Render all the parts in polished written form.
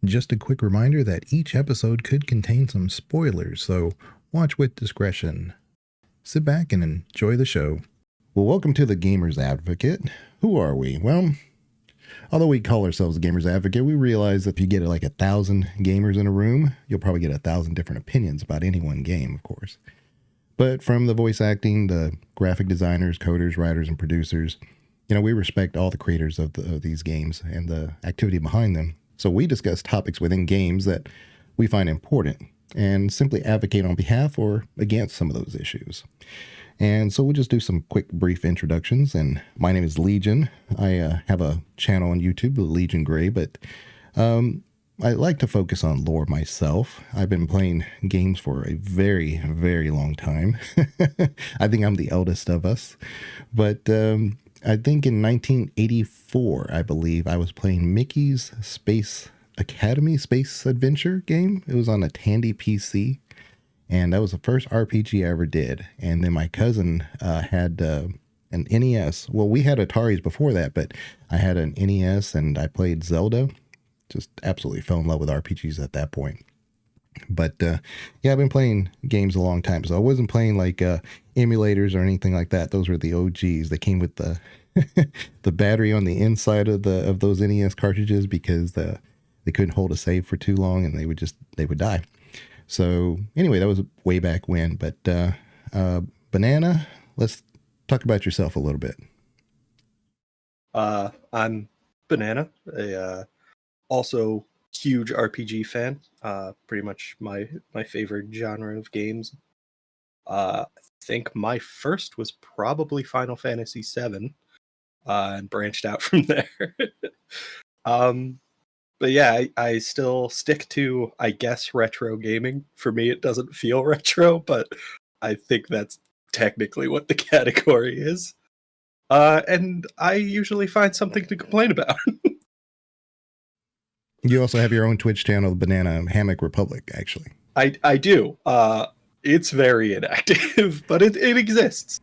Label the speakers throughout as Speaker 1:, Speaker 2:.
Speaker 1: Just a quick reminder that each episode could contain some spoilers, so watch with discretion. Sit back and enjoy the show. Well, welcome to the Gamers Advocate. Who are we? Well, although we call ourselves the Gamers Advocate, we realize that if you get like 1,000 gamers in a room, you'll probably get 1,000 different opinions about any one game, of course. But from the voice acting, the graphic designers, coders, writers, and producers, we respect all the creators of these games and the activity behind them. So we discuss topics within games that we find important and simply advocate on behalf or against some of those issues. And so we'll just do some quick, brief introductions. And my name is Legion. I have a channel on YouTube, Legion Gray, but I like to focus on lore myself. I've been playing games for a very, very long time. I think I'm the eldest of us. But I think in 1984, I believe, I was playing Mickey's Space Academy Space Adventure game. It was on a Tandy PC, and that was the first RPG I ever did. And then my cousin had an NES. Well, we had Ataris before that, but I had an NES, and I played Zelda. Just absolutely fell in love with RPGs at that point. But yeah, I've been playing games a long time, so I wasn't playing like emulators or anything like that. Those were the OGs. They came with the the battery on the inside of those NES cartridges because they couldn't hold a save for too long and they would die. So anyway, that was way back when. But Banana, let's talk about yourself a little bit.
Speaker 2: I'm Banana, also huge RPG fan. Pretty much my favorite genre of games. I think my first was probably Final Fantasy VII, and branched out from there. But yeah, I still stick to, I guess, retro gaming. For me, it doesn't feel retro, but I think that's technically what the category is. And I usually find something to complain about.
Speaker 1: You also have your own Twitch channel, Banana Hammock Republic, actually.
Speaker 2: I do. It's very inactive, but it exists.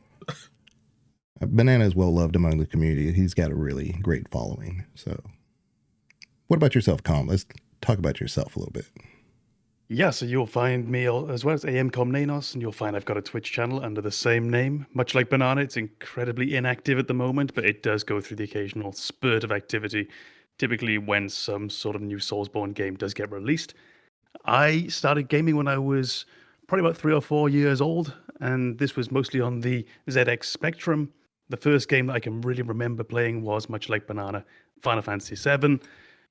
Speaker 1: Banana is well loved among the community. He's got a really great following. So, what about yourself, Com? Let's talk about yourself a little bit.
Speaker 3: Yeah, so you'll find me as well as AMKomnenos, and you'll find I've got a Twitch channel under the same name. Much like Banana, it's incredibly inactive at the moment, but it does go through the occasional spurt of activity, typically when some sort of new Soulsborne game does get released. I started gaming when I was probably about 3 or 4 years old, and this was mostly on the ZX Spectrum. The first game that I can really remember playing was, much like Banana, Final Fantasy VII,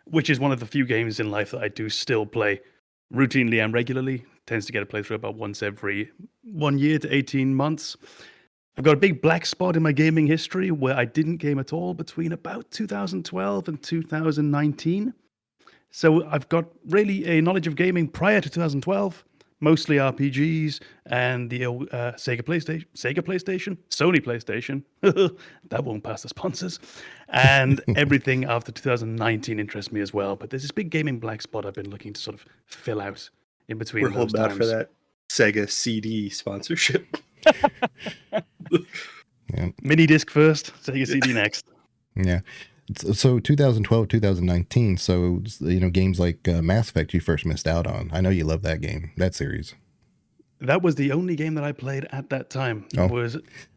Speaker 3: which is one of the few games in life that I do still play routinely and regularly. Tends to get a playthrough about once every 1 year to 18 months. I've got a big black spot in my gaming history where I didn't game at all between about 2012 and 2019. So I've got really a knowledge of gaming prior to 2012, mostly RPGs and the Sega PlayStation, Sony PlayStation, that won't pass the sponsors, and everything after 2019 interests me as well. But there's this big gaming black spot I've been looking to sort of fill out in between.
Speaker 2: We're holding out for that Sega CD sponsorship.
Speaker 1: Yeah.
Speaker 3: Mini disc first, Sega CD next.
Speaker 1: Yeah. So 2012, 2019. So, games like Mass Effect you first missed out on. I know you love that game, that series.
Speaker 3: That was the only game that I played at that time.
Speaker 1: Oh.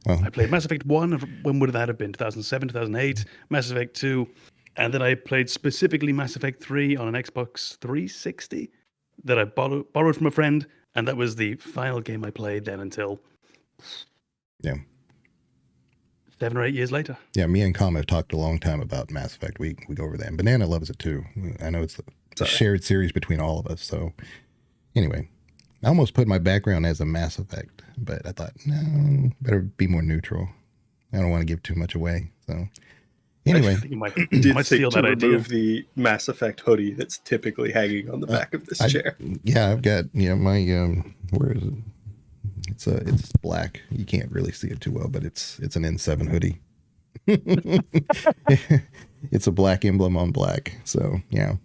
Speaker 3: I played Mass Effect 1. When would that have been? 2007, 2008. Mass Effect 2. And then I played specifically Mass Effect 3 on an Xbox 360 that I borrowed from a friend. And that was the final game I played then until 7 or 8 years later.
Speaker 1: Yeah, me and Com have talked a long time about Mass Effect. We go over that. And Banana loves it too. I know it's a shared series between all of us. So anyway, I almost put my background as a Mass Effect, but I thought, no, better be more neutral. I don't want to give too much away. So anyway,
Speaker 3: you might
Speaker 2: steal that idea. Remove the Mass Effect hoodie that's typically hanging on the back of this chair.
Speaker 1: Yeah, I've got my where is it? It's black. You can't really see it too well, but it's an N7 hoodie. It's a black emblem on black. So yeah,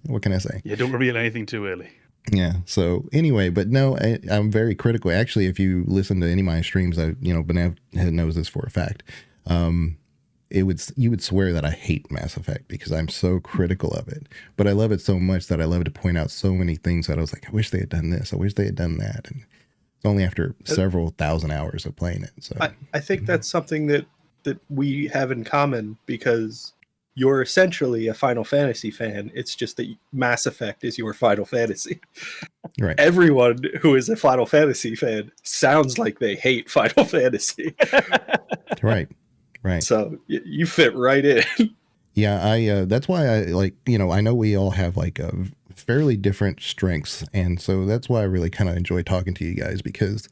Speaker 1: what can I say?
Speaker 3: Yeah, don't reveal anything too early.
Speaker 1: Yeah. So anyway, but no, I'm very critical. Actually, if you listen to any of my streams, Benev knows this for a fact. you would swear that I hate Mass Effect because I'm so critical of it. But I love it so much that I love to point out so many things that I was like, I wish they had done this. I wish they had done that. And it's only after several thousand hours of playing it. So
Speaker 2: I think that's something that we have in common, because you're essentially a Final Fantasy fan. It's just that Mass Effect is your Final Fantasy.
Speaker 1: right.
Speaker 2: Everyone who is a Final Fantasy fan sounds like they hate Final Fantasy.
Speaker 1: Right. Right.
Speaker 2: So you fit right in.
Speaker 1: Yeah, I that's why I like, I know we all have like a fairly different strengths, and so that's why I really kind of enjoy talking to you guys, because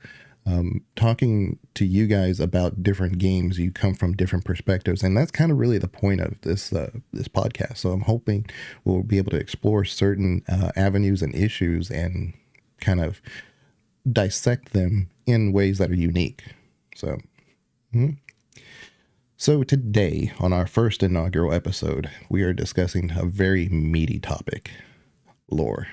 Speaker 1: talking to you guys about different games, you come from different perspectives, and that's kind of really the point of this podcast. So I'm hoping we'll be able to explore certain avenues and issues and kind of dissect them in ways that are unique. So. So today, on our first inaugural episode, we are discussing a very meaty topic, lore.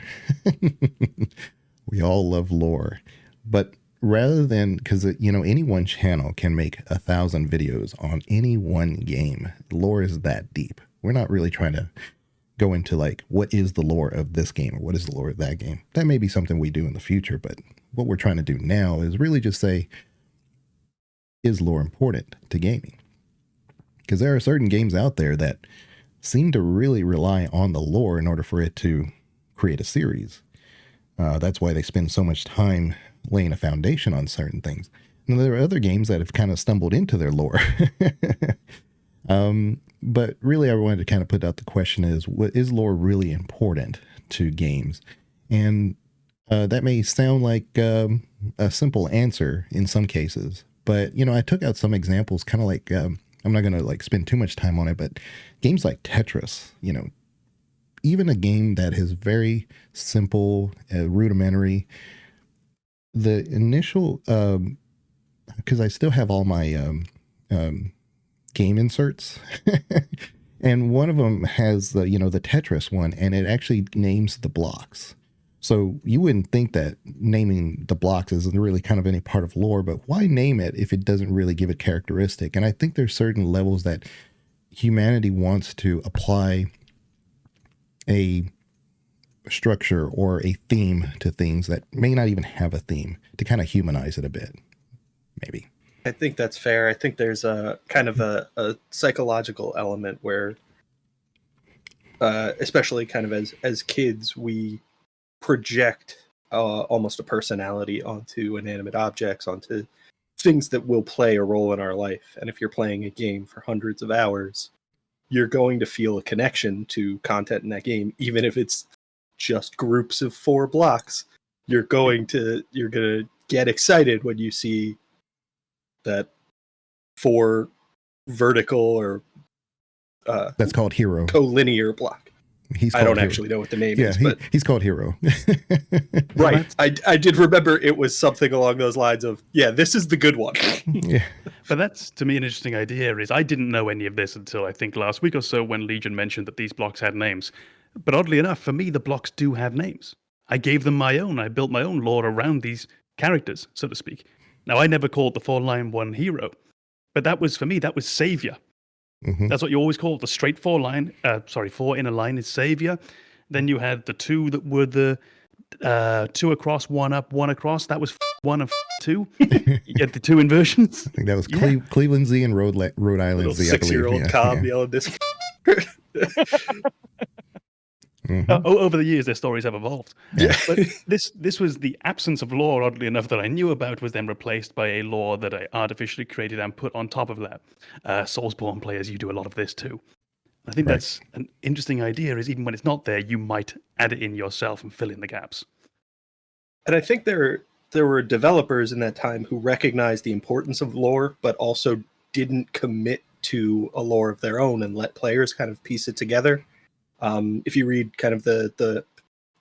Speaker 1: We all love lore, but rather than, because, any one channel can make 1,000 videos on any one game. Lore is that deep. We're not really trying to go into like, what is the lore of this game or what is the lore of that game? That may be something we do in the future, but what we're trying to do now is really just say, is lore important to gaming? Because there are certain games out there that seem to really rely on the lore in order for it to create a series. That's why they spend so much time laying a foundation on certain things. And there are other games that have kind of stumbled into their lore. But really, I wanted to kind of put out the question is, what is lore really important to games? And that may sound like a simple answer in some cases. But, I took out some examples, kind of like... I'm not going to like spend too much time on it, but games like Tetris, even a game that is very simple, rudimentary, the initial, because I still have all my game inserts, and one of them has the Tetris one, and it actually names the blocks. So you wouldn't think that naming the blocks isn't really kind of any part of lore, but why name it if it doesn't really give it characteristic? And I think there's certain levels that humanity wants to apply a structure or a theme to things that may not even have a theme to kind of humanize it a bit, maybe.
Speaker 2: I think that's fair. I think there's a kind of a psychological element where, especially kind of as kids, we project almost a personality onto inanimate objects, onto things that will play a role in our life. And if you're playing a game for hundreds of hours, you're going to feel a connection to content in that game, even if it's just groups of 4 blocks. You're gonna get excited when you see that 4 vertical or
Speaker 1: that's called hero
Speaker 2: collinear block. I don't actually know what the name is, but
Speaker 1: he's called Hero.
Speaker 2: Right. I did remember it was something along those lines of, this is the good one.
Speaker 1: Yeah.
Speaker 3: But that's, to me, an interesting idea. Is I didn't know any of this until I think last week or so when Legion mentioned that these blocks had names. But oddly enough, for me, the blocks do have names. I gave them my own. I built my own lore around these characters, so to speak. Now, I never called the 4-line one Hero, but that was, for me, that was Savior.
Speaker 1: Mm-hmm.
Speaker 3: That's what you always call it. The straight 4 in a line is Savior. Then you had the 2 that were the 2 across, 1 up, 1 across. That was 1 and 2. You get the 2 inversions.
Speaker 1: I think that was Cleveland Z and Rhode Island Z.
Speaker 2: 6-year-old Cobb yelling this.
Speaker 1: Mm-hmm.
Speaker 3: Over the years, their stories have evolved.
Speaker 2: Yeah.
Speaker 3: But this was the absence of lore, oddly enough, that I knew about, was then replaced by a lore that I artificially created and put on top of that. Soulsborne players, you do a lot of this too. I think that's an interesting idea, is even when it's not there, you might add it in yourself and fill in the gaps.
Speaker 2: And I think there were developers in that time who recognized the importance of lore, but also didn't commit to a lore of their own and let players kind of piece it together. If you read kind of the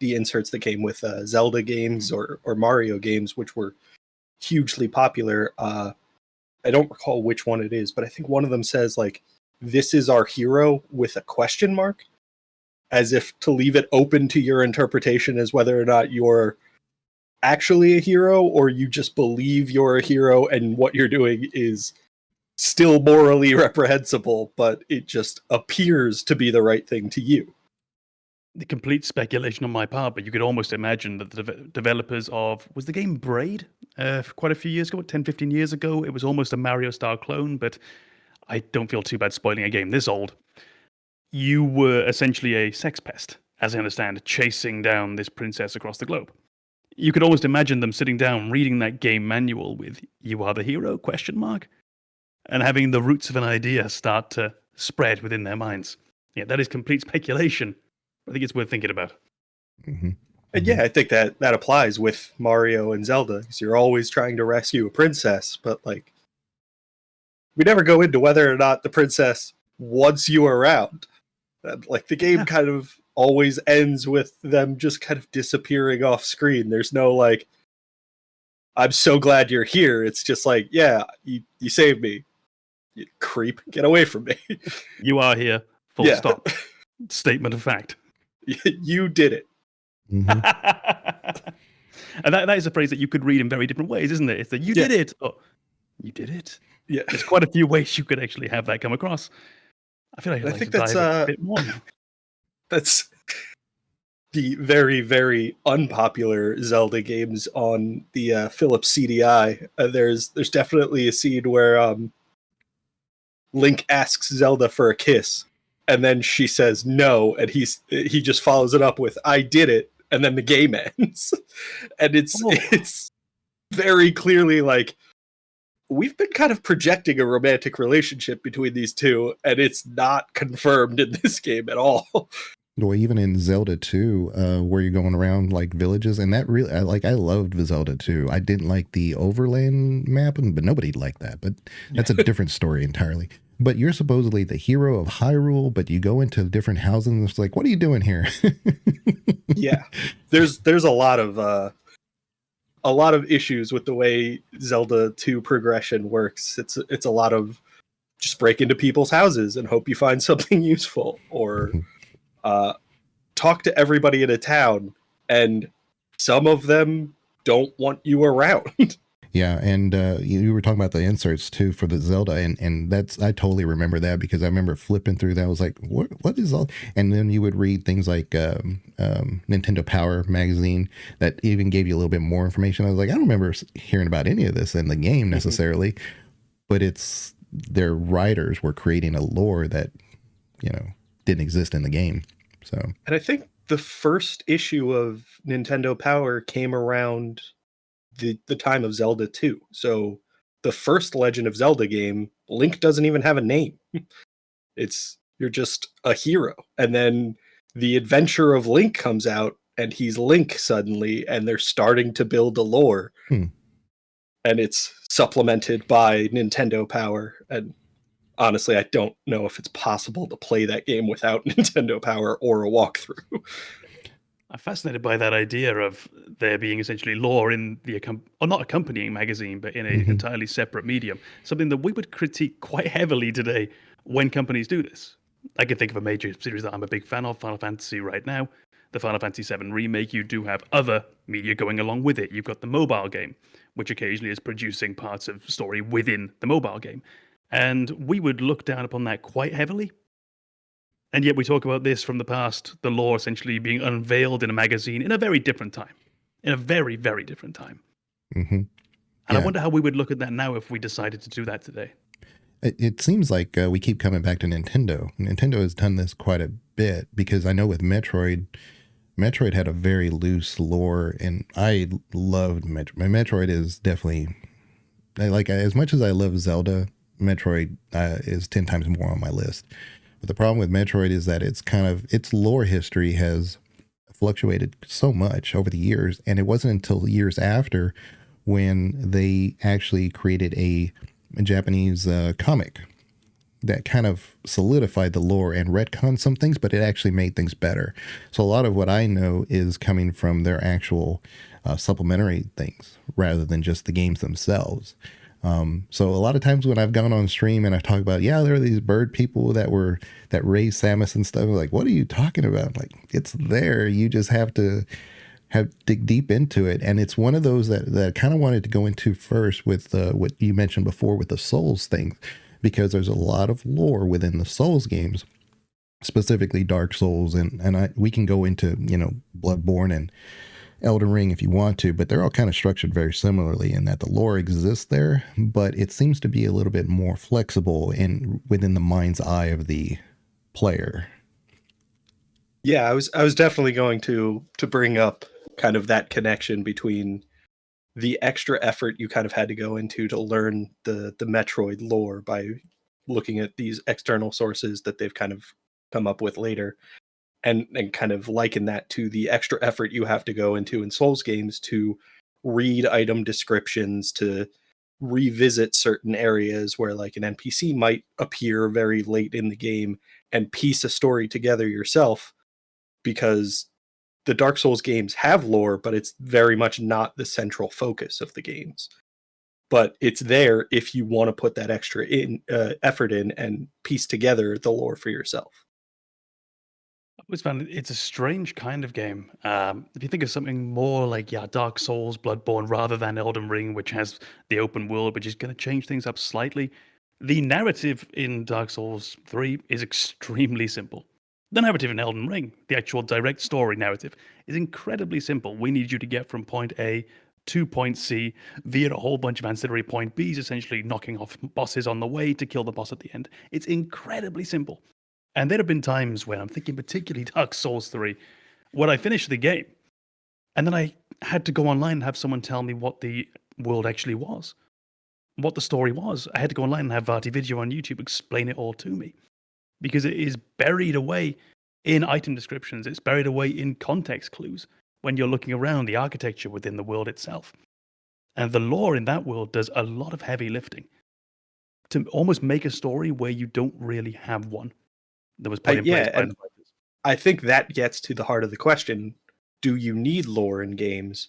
Speaker 2: inserts that came with Zelda games or Mario games, which were hugely popular, I don't recall which one it is, but I think one of them says, like, this is our hero with a question mark, as if to leave it open to your interpretation as whether or not you're actually a hero or you just believe you're a hero and what you're doing is still morally reprehensible, but it just appears to be the right thing to you.
Speaker 3: The complete speculation on my part, but you could almost imagine that the developers of, was the game Braid? Quite a few years ago, 10, 15 years ago, it was almost a Mario-style clone, but I don't feel too bad spoiling a game this old. You were essentially a sex pest, as I understand, chasing down this princess across the globe. You could almost imagine them sitting down, reading that game manual with "You are the hero?" and having the roots of an idea start to spread within their minds. Yeah, that is complete speculation. I think it's worth thinking about.
Speaker 1: Mm-hmm.
Speaker 2: And yeah, I think that applies with Mario and Zelda, because you're always trying to rescue a princess, but like, we never go into whether or not the princess wants you around. Like, the game kind of always ends with them just kind of disappearing off screen. There's no like, I'm so glad you're here. It's just like, yeah, you saved me. You creep, get away from me.
Speaker 3: You are here. Full stop. Statement of fact.
Speaker 2: You did it.
Speaker 1: Mm-hmm.
Speaker 3: And that is a phrase that you could read in very different ways, isn't it? It's that you did it. Oh, you did it.
Speaker 2: Yeah.
Speaker 3: There's quite a few ways you could actually have that come across. I feel like I'd like to dive a bit more now.
Speaker 2: That's the very, very unpopular Zelda games on the Philips CDI. There's definitely a scene where Link asks Zelda for a kiss, and then she says no, and he just follows it up with "I did it," and then the game ends. And it's very clearly like, we've been kind of projecting a romantic relationship between these two, and it's not confirmed in this game at all.
Speaker 1: Well, even in Zelda 2, where you're going around like villages, and that really, I loved Zelda 2. I didn't like the overland mapping, but nobody liked that. But that's a different story entirely. But you're supposedly the hero of Hyrule, but you go into different houses, and it's like, what are you doing here?
Speaker 2: Yeah, there's a lot of issues with the way Zelda 2 progression works. It's a lot of just break into people's houses and hope you find something useful, or talk to everybody in a town, and some of them don't want you around.
Speaker 1: Yeah, and you were talking about the inserts too for the Zelda, and that's, I totally remember that, because I remember flipping through that. I was like, what is all? And then you would read things like Nintendo Power magazine that even gave you a little bit more information. I was like, I don't remember hearing about any of this in the game necessarily, but it's their writers were creating a lore that, didn't exist in the game. So, and
Speaker 2: I think the first issue of Nintendo Power came around the time of Zelda 2. So the first Legend of Zelda game, Link doesn't even have a name. You're just a hero. And then the Adventure of Link comes out, and he's Link suddenly, and they're starting to build a lore. And it's supplemented by Nintendo Power. And honestly, I don't know if it's possible to play that game without Nintendo Power or a walkthrough.
Speaker 3: I'm fascinated by that idea of there being essentially lore in the or not accompanying magazine, but in an entirely separate medium. Something that we would critique quite heavily today when companies do this. I can think of a major series that I'm a big fan of, Final Fantasy right now. The Final Fantasy VII Remake, you do have other media going along with it. You've got the mobile game, which occasionally is producing parts of story within the mobile game. And we would look down upon that quite heavily. And yet we talk about this from the past, the lore essentially being unveiled in a magazine in a very different time. In a very, very different time. And I wonder how we would look at that now if we decided to do that today.
Speaker 1: It seems like we keep coming back to Nintendo. Nintendo has done this quite a bit, because I know with Metroid had a very loose lore, and I loved Metroid. Metroid is definitely, as much as I love Zelda, Metroid is 10 times more on my list. But the problem with Metroid is that its lore history has fluctuated so much over the years, and it wasn't until years after when they actually created a Japanese comic that kind of solidified the lore and retconned some things, but it actually made things better. So a lot of what I know is coming from their actual supplementary things rather than just the games themselves. So a lot of times when I've gone on stream and I talk about, there are these bird people that raise Samus and stuff, I'm like, what are you talking about? Like, it's there. You just have to dig deep into it. And it's one of those that I kind of wanted to go into first with what you mentioned before with the Souls thing, because there's a lot of lore within the Souls games, specifically Dark Souls, and we can go into, you know, Bloodborne and Elden Ring if you want to, but they're all kind of structured very similarly in that the lore exists there, but it seems to be a little bit more flexible in within the mind's eye of the player.
Speaker 2: Yeah, I was definitely going to bring up kind of that connection between the extra effort you kind of had to go into to learn the Metroid lore by looking at these external sources that they've kind of come up with later, and kind of liken that to the extra effort you have to go into in Souls games to read item descriptions, to revisit certain areas where like an NPC might appear very late in the game and piece a story together yourself, because the Dark Souls games have lore, but it's very much not the central focus of the games. But it's there if you want to put that extra effort in and piece together the lore for yourself.
Speaker 3: I always found it's a strange kind of game. If you think of something more like, yeah, Dark Souls, Bloodborne, rather than Elden Ring, which has the open world, which is going to change things up slightly, the narrative in Dark Souls 3 is extremely simple. The narrative in Elden Ring, the actual direct story narrative, is incredibly simple. We need you to get from point A to point C via a whole bunch of ancillary point Bs, essentially knocking off bosses on the way to kill the boss at the end. It's incredibly simple. And there have been times when I'm thinking, particularly Dark Souls 3, when I finished the game and then I had to go online and have someone tell me what the world actually was, what the story was. I had to go online and have Vati Video on YouTube explain it all to me, because it is buried away in item descriptions. It's buried away in context clues when you're looking around the architecture within the world itself. And the lore in that world does a lot of heavy lifting to almost make a story where you don't really have one that was put in place by
Speaker 2: And
Speaker 3: the writers.
Speaker 2: I think that gets to the heart of the question. Do you need lore in games?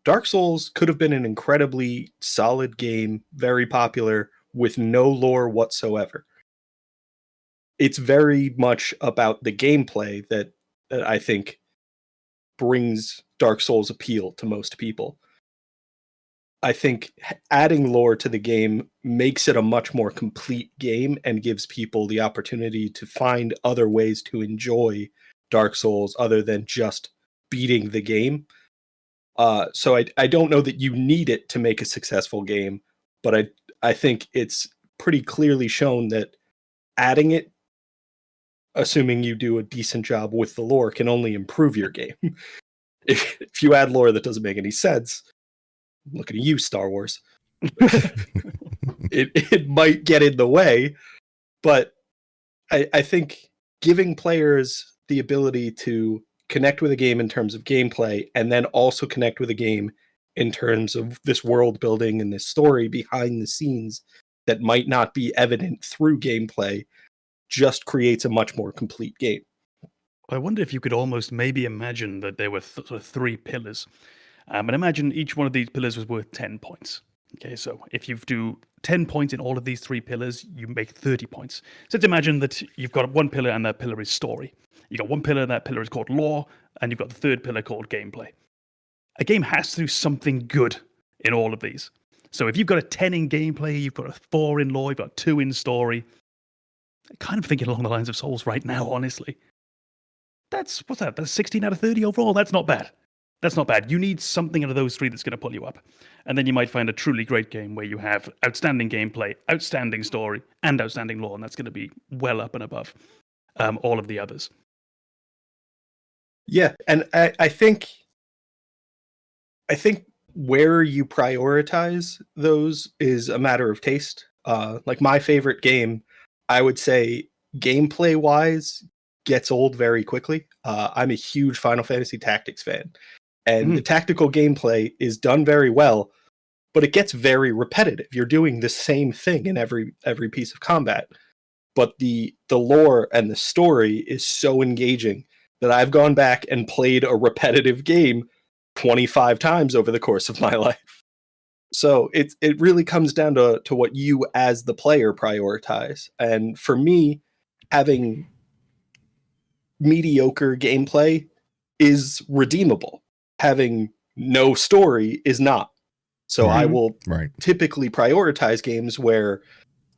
Speaker 2: Dark Souls could have been an incredibly solid game, very popular, with no lore whatsoever. It's very much about the gameplay that I think brings Dark Souls appeal to most people. I think adding lore to the game makes it a much more complete game and gives people the opportunity to find other ways to enjoy Dark Souls other than just beating the game. So I don't know that you need it to make a successful game, but I think it's pretty clearly shown that adding it, assuming you do a decent job with the lore, can only improve your game. If you add lore that doesn't make any sense, I'm looking at you, Star Wars. it might get in the way, but I think giving players the ability to connect with a game in terms of gameplay and then also connect with a game in terms of this world building and this story behind the scenes that might not be evident through gameplay just creates a much more complete game.
Speaker 3: I wonder if you could almost maybe imagine that there were sort of three pillars. And imagine each one of these pillars was worth 10 points. Okay, so if you do 10 points in all of these three pillars, you make 30 points. So let's imagine that you've got one pillar and that pillar is story. You've got one pillar and that pillar is called lore, and you've got the third pillar called gameplay. A game has to do something good in all of these. So if you've got a 10 in gameplay, you've got a 4 in lore, you've got 2 in story. I'm kind of thinking along the lines of Souls right now, honestly. That's 16 out of 30 overall. That's not bad. That's not bad. You need something out of those three that's going to pull you up. And then you might find a truly great game where you have outstanding gameplay, outstanding story, and outstanding lore, and that's going to be well up and above all of the others.
Speaker 2: Yeah, and I think where you prioritize those is a matter of taste. Like my favorite game, I would say gameplay wise gets old very quickly. I'm a huge Final Fantasy Tactics fan, and the tactical gameplay is done very well, but it gets very repetitive. You're doing the same thing in every piece of combat, but the lore and the story is so engaging that I've gone back and played a repetitive game 25 times over the course of my life. So it really comes down to what you as the player prioritize. And for me, having mediocre gameplay is redeemable. Having no story is not. So I will typically prioritize games where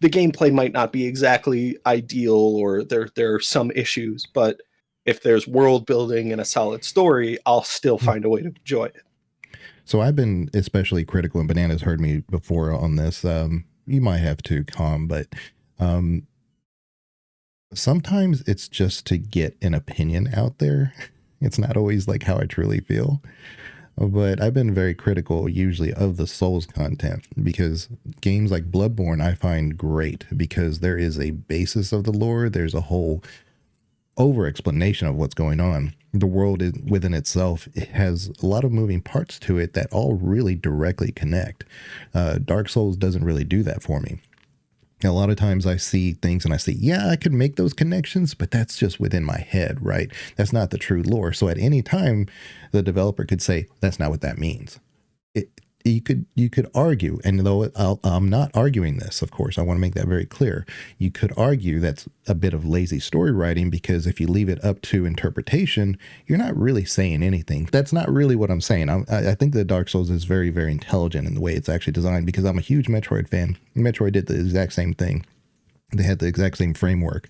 Speaker 2: the gameplay might not be exactly ideal, or there are some issues, but if there's world building and a solid story, I'll still find a way to enjoy it.
Speaker 1: So I've been especially critical, and Banana's heard me before on this. You might have to, Calm, but sometimes it's just to get an opinion out there. It's not always like how I truly feel. But I've been very critical usually of the Souls content, because games like Bloodborne I find great because there is a basis of the lore. There's a whole over explanation of what's going on. The world is, within itself, it has a lot of moving parts to it that all really directly connect. Dark Souls doesn't really do that for me. A lot of times I see things and I say, yeah, I could make those connections, but that's just within my head, right? That's not the true lore. So at any time, the developer could say, that's not what that means. You could argue, and though I'm not arguing this, of course, I want to make that very clear. You could argue that's a bit of lazy story writing, because if you leave it up to interpretation, you're not really saying anything. That's not really what I'm saying. I think that Dark Souls is very, very intelligent in the way it's actually designed, because I'm a huge Metroid fan. Metroid did the exact same thing. They had the exact same framework.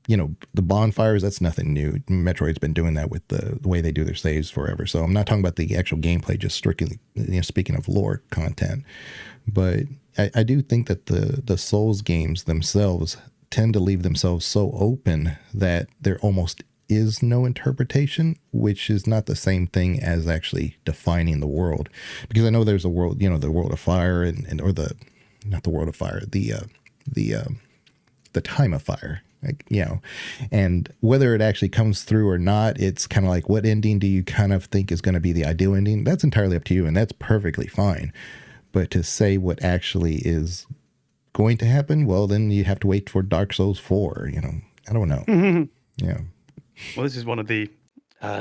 Speaker 1: The bonfires, that's nothing new. Metroid's been doing that with the way they do their saves forever. So I'm not talking about the actual gameplay, just strictly, speaking of lore content. But I do think that the Souls games themselves tend to leave themselves so open that there almost is no interpretation, which is not the same thing as actually defining the world. Because I know there's a world, the world of fire not the world of fire, the time of fire. And whether it actually comes through or not, it's kind of like, what ending do you kind of think is going to be the ideal ending? That's entirely up to you, and that's perfectly fine. But to say what actually is going to happen, well, then you have to wait for Dark Souls 4. I don't know.
Speaker 3: Mm-hmm.
Speaker 1: Yeah.
Speaker 3: Well, this is one of the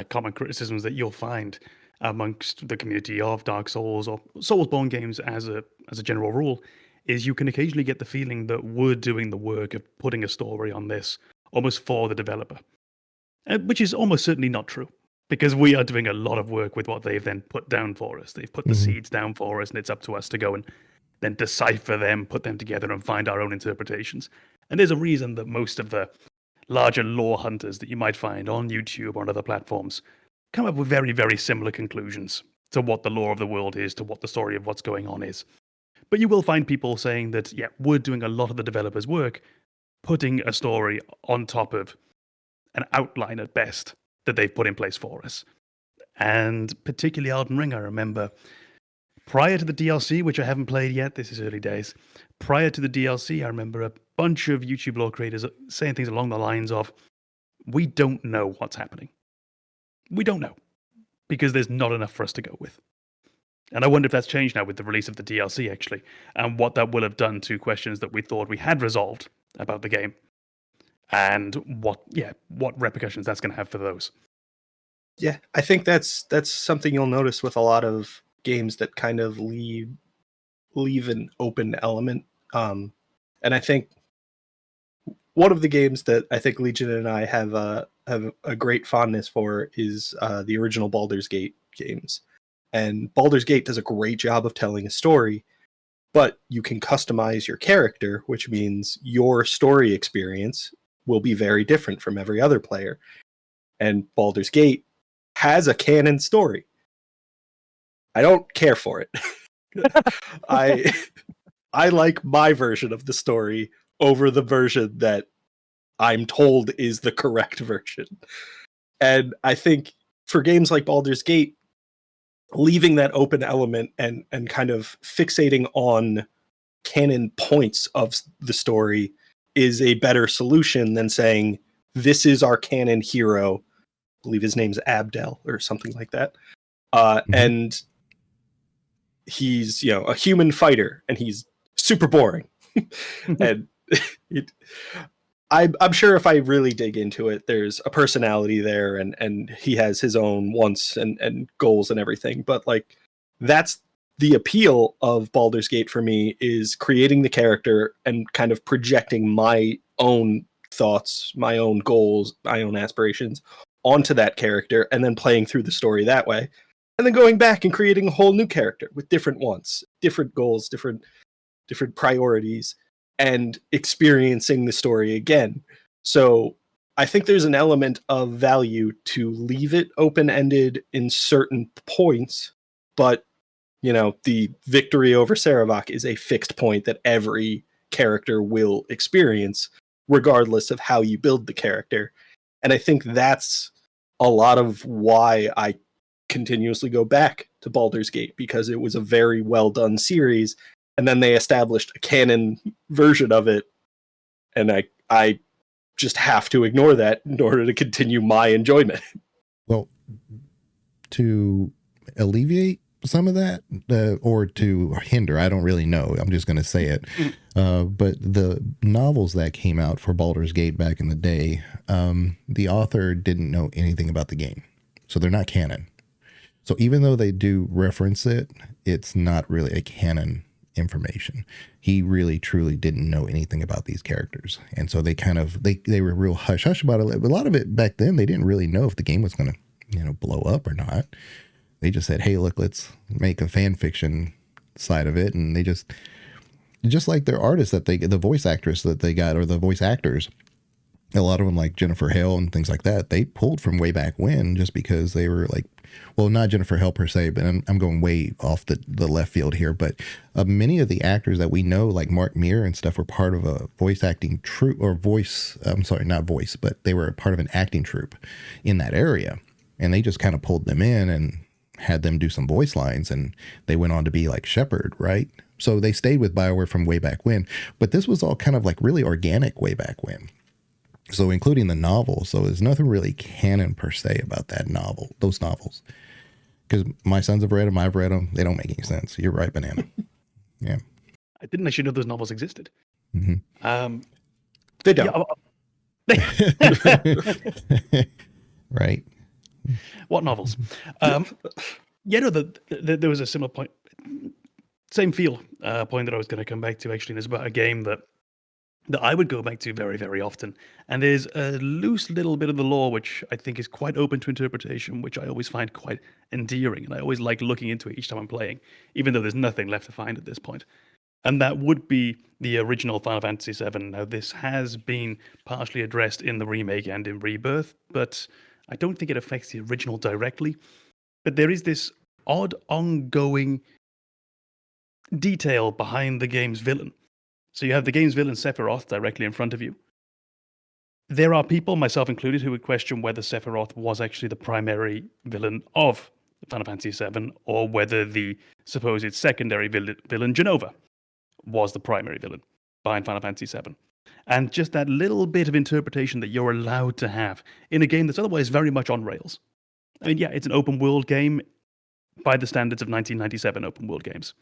Speaker 3: common criticisms that you'll find amongst the community of Dark Souls or Soulsborne games as a general rule, is you can occasionally get the feeling that we're doing the work of putting a story on this almost for the developer, which is almost certainly not true, because we are doing a lot of work with what they've then put down for us. They've put the seeds down for us, and it's up to us to go and then decipher them, put them together, and find our own interpretations. And there's a reason that most of the larger lore hunters that you might find on YouTube or on other platforms come up with very, very similar conclusions to what the lore of the world is, to what the story of what's going on is. But you will find people saying that, yeah, we're doing a lot of the developers' work, putting a story on top of an outline at best that they've put in place for us. And particularly Elden Ring, I remember prior to the DLC, which I haven't played yet, this is early days. Prior to the DLC, I remember a bunch of YouTube lore creators saying things along the lines of, we don't know what's happening. We don't know, because there's not enough for us to go with. And I wonder if that's changed now with the release of the DLC, actually, and what that will have done to questions that we thought we had resolved about the game, and what repercussions that's going to have for those.
Speaker 2: Yeah, I think that's something you'll notice with a lot of games that kind of leave an open element. And I think one of the games that I think Legion and I have a great fondness for is the original Baldur's Gate games. And Baldur's Gate does a great job of telling a story, but you can customize your character, which means your story experience will be very different from every other player. And Baldur's Gate has a canon story. I don't care for it. I like my version of the story over the version that I'm told is the correct version. And I think for games like Baldur's Gate, leaving that open element and kind of fixating on canon points of the story is a better solution than saying, this is our canon hero. I believe his name's Abdel or something like that. And he's, a human fighter, and he's super boring. And I'm sure if I really dig into it, there's a personality there, and he has his own wants and goals and everything. But like, that's the appeal of Baldur's Gate for me, is creating the character and kind of projecting my own thoughts, my own goals, my own aspirations onto that character, and then playing through the story that way. And then going back and creating a whole new character with different wants, different goals, different priorities. and experiencing the story again. So I think there's an element of value to leave it open-ended in certain points, but the victory over Saravak is a fixed point that every character will experience, regardless of how you build the character. And I think that's a lot of why I continuously go back to Baldur's Gate, because it was a very well done series, and then they established a canon version of it, and I just have to ignore that in order to continue my enjoyment.
Speaker 1: Well, to alleviate some of that, or to hinder, I don't really know. I'm just going to say it. But the novels that came out for Baldur's Gate back in the day, the author didn't know anything about the game. So they're not canon. So even though they do reference it, it's not really a canon information. He really truly didn't know anything about these characters. And so they kind of, they were real hush hush about it. But a lot of it back then, they didn't really know if the game was going to, blow up or not. They just said, hey, look, let's make a fan fiction side of it. And they just like their artists that the voice actress that they got, or the voice actors, a lot of them like Jennifer Hale and things like that, they pulled from way back when, just because they were like, well, not Jennifer Hale per se, but I'm going way off the left field here. But many of the actors that we know, like Mark Meir and stuff, were part of a voice acting troupe, or not voice, but they were a part of an acting troupe in that area. And they just kind of pulled them in and had them do some voice lines, and they went on to be like Shepard, right? So they stayed with BioWare from way back when, but this was all kind of like really organic way back when. So including the novel. So there's nothing really canon per se about those novels. Because my sons have read them, I've read them. They don't make any sense. You're right, Banana. Yeah.
Speaker 3: I didn't actually know those novels existed.
Speaker 1: Mm-hmm.
Speaker 2: They don't.
Speaker 1: Right.
Speaker 3: What novels? There was a similar point, same feel point that I was going to come back to, actually. And it's about a game that I would go back to very, very often. And there's a loose little bit of the lore which I think is quite open to interpretation, which I always find quite endearing. And I always like looking into it each time I'm playing, even though there's nothing left to find at this point. And that would be the original Final Fantasy VII. Now, this has been partially addressed in the remake and in Rebirth, but I don't think it affects the original directly. But there is this odd ongoing detail behind the game's villain. So you have the game's villain, Sephiroth, directly in front of you. There are people, myself included, who would question whether Sephiroth was actually the primary villain of Final Fantasy VII, or whether the supposed secondary villain, Jenova, was the primary villain behind Final Fantasy VII. And just that little bit of interpretation that you're allowed to have in a game that's otherwise very much on rails. I mean, yeah, it's an open world game by the standards of 1997 open world games.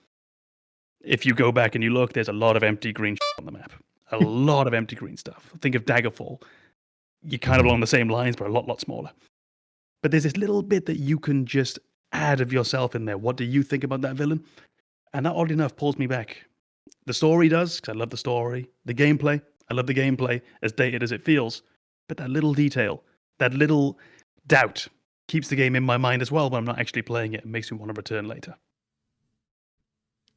Speaker 3: If you go back and you look, there's a lot of empty green on the map. A lot of empty green stuff. Think of Daggerfall. You're kind of along the same lines, but a lot smaller. But there's this little bit that you can just add of yourself in there. What do you think about that villain? And that, oddly enough, pulls me back. The story does, because I love the story. The gameplay, I love the gameplay, as dated as it feels. But that little detail, that little doubt, keeps the game in my mind as well when I'm not actually playing it, and makes me want to return later.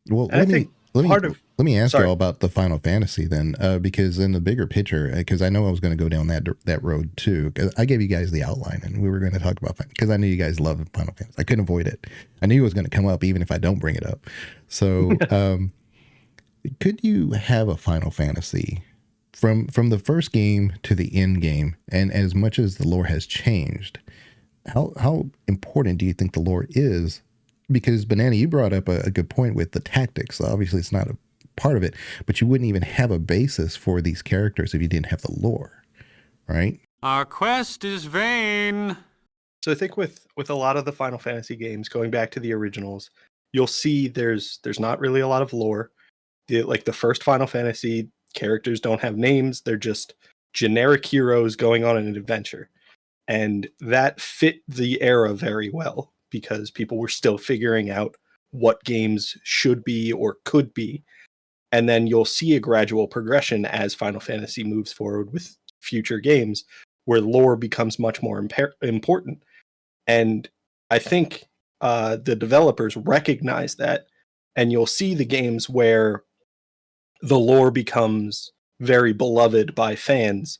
Speaker 1: Well, let me ask you all about the Final Fantasy then, because in the bigger picture, because I know I was going to go down that road too. Because I gave you guys the outline, and we were going to talk about, because I knew you guys love Final Fantasy. I couldn't avoid it. I knew it was going to come up even if I don't bring it up. So, could you have a Final Fantasy from the first game to the end game, and as much as the lore has changed, how important do you think the lore is? Because Banana, you brought up a good point with the tactics. Obviously, it's not a part of it, but you wouldn't even have a basis for these characters if you didn't have the lore, right?
Speaker 4: Our quest is vain.
Speaker 2: So I think with a lot of the Final Fantasy games, going back to the originals, you'll see there's not really a lot of lore. Like the first Final Fantasy, characters don't have names. They're just generic heroes going on an adventure. And that fit the era very well, because people were still figuring out what games should be or could be. And then you'll see a gradual progression as Final Fantasy moves forward with future games, where lore becomes much more important. And I think the developers recognize that, and you'll see the games where the lore becomes very beloved by fans,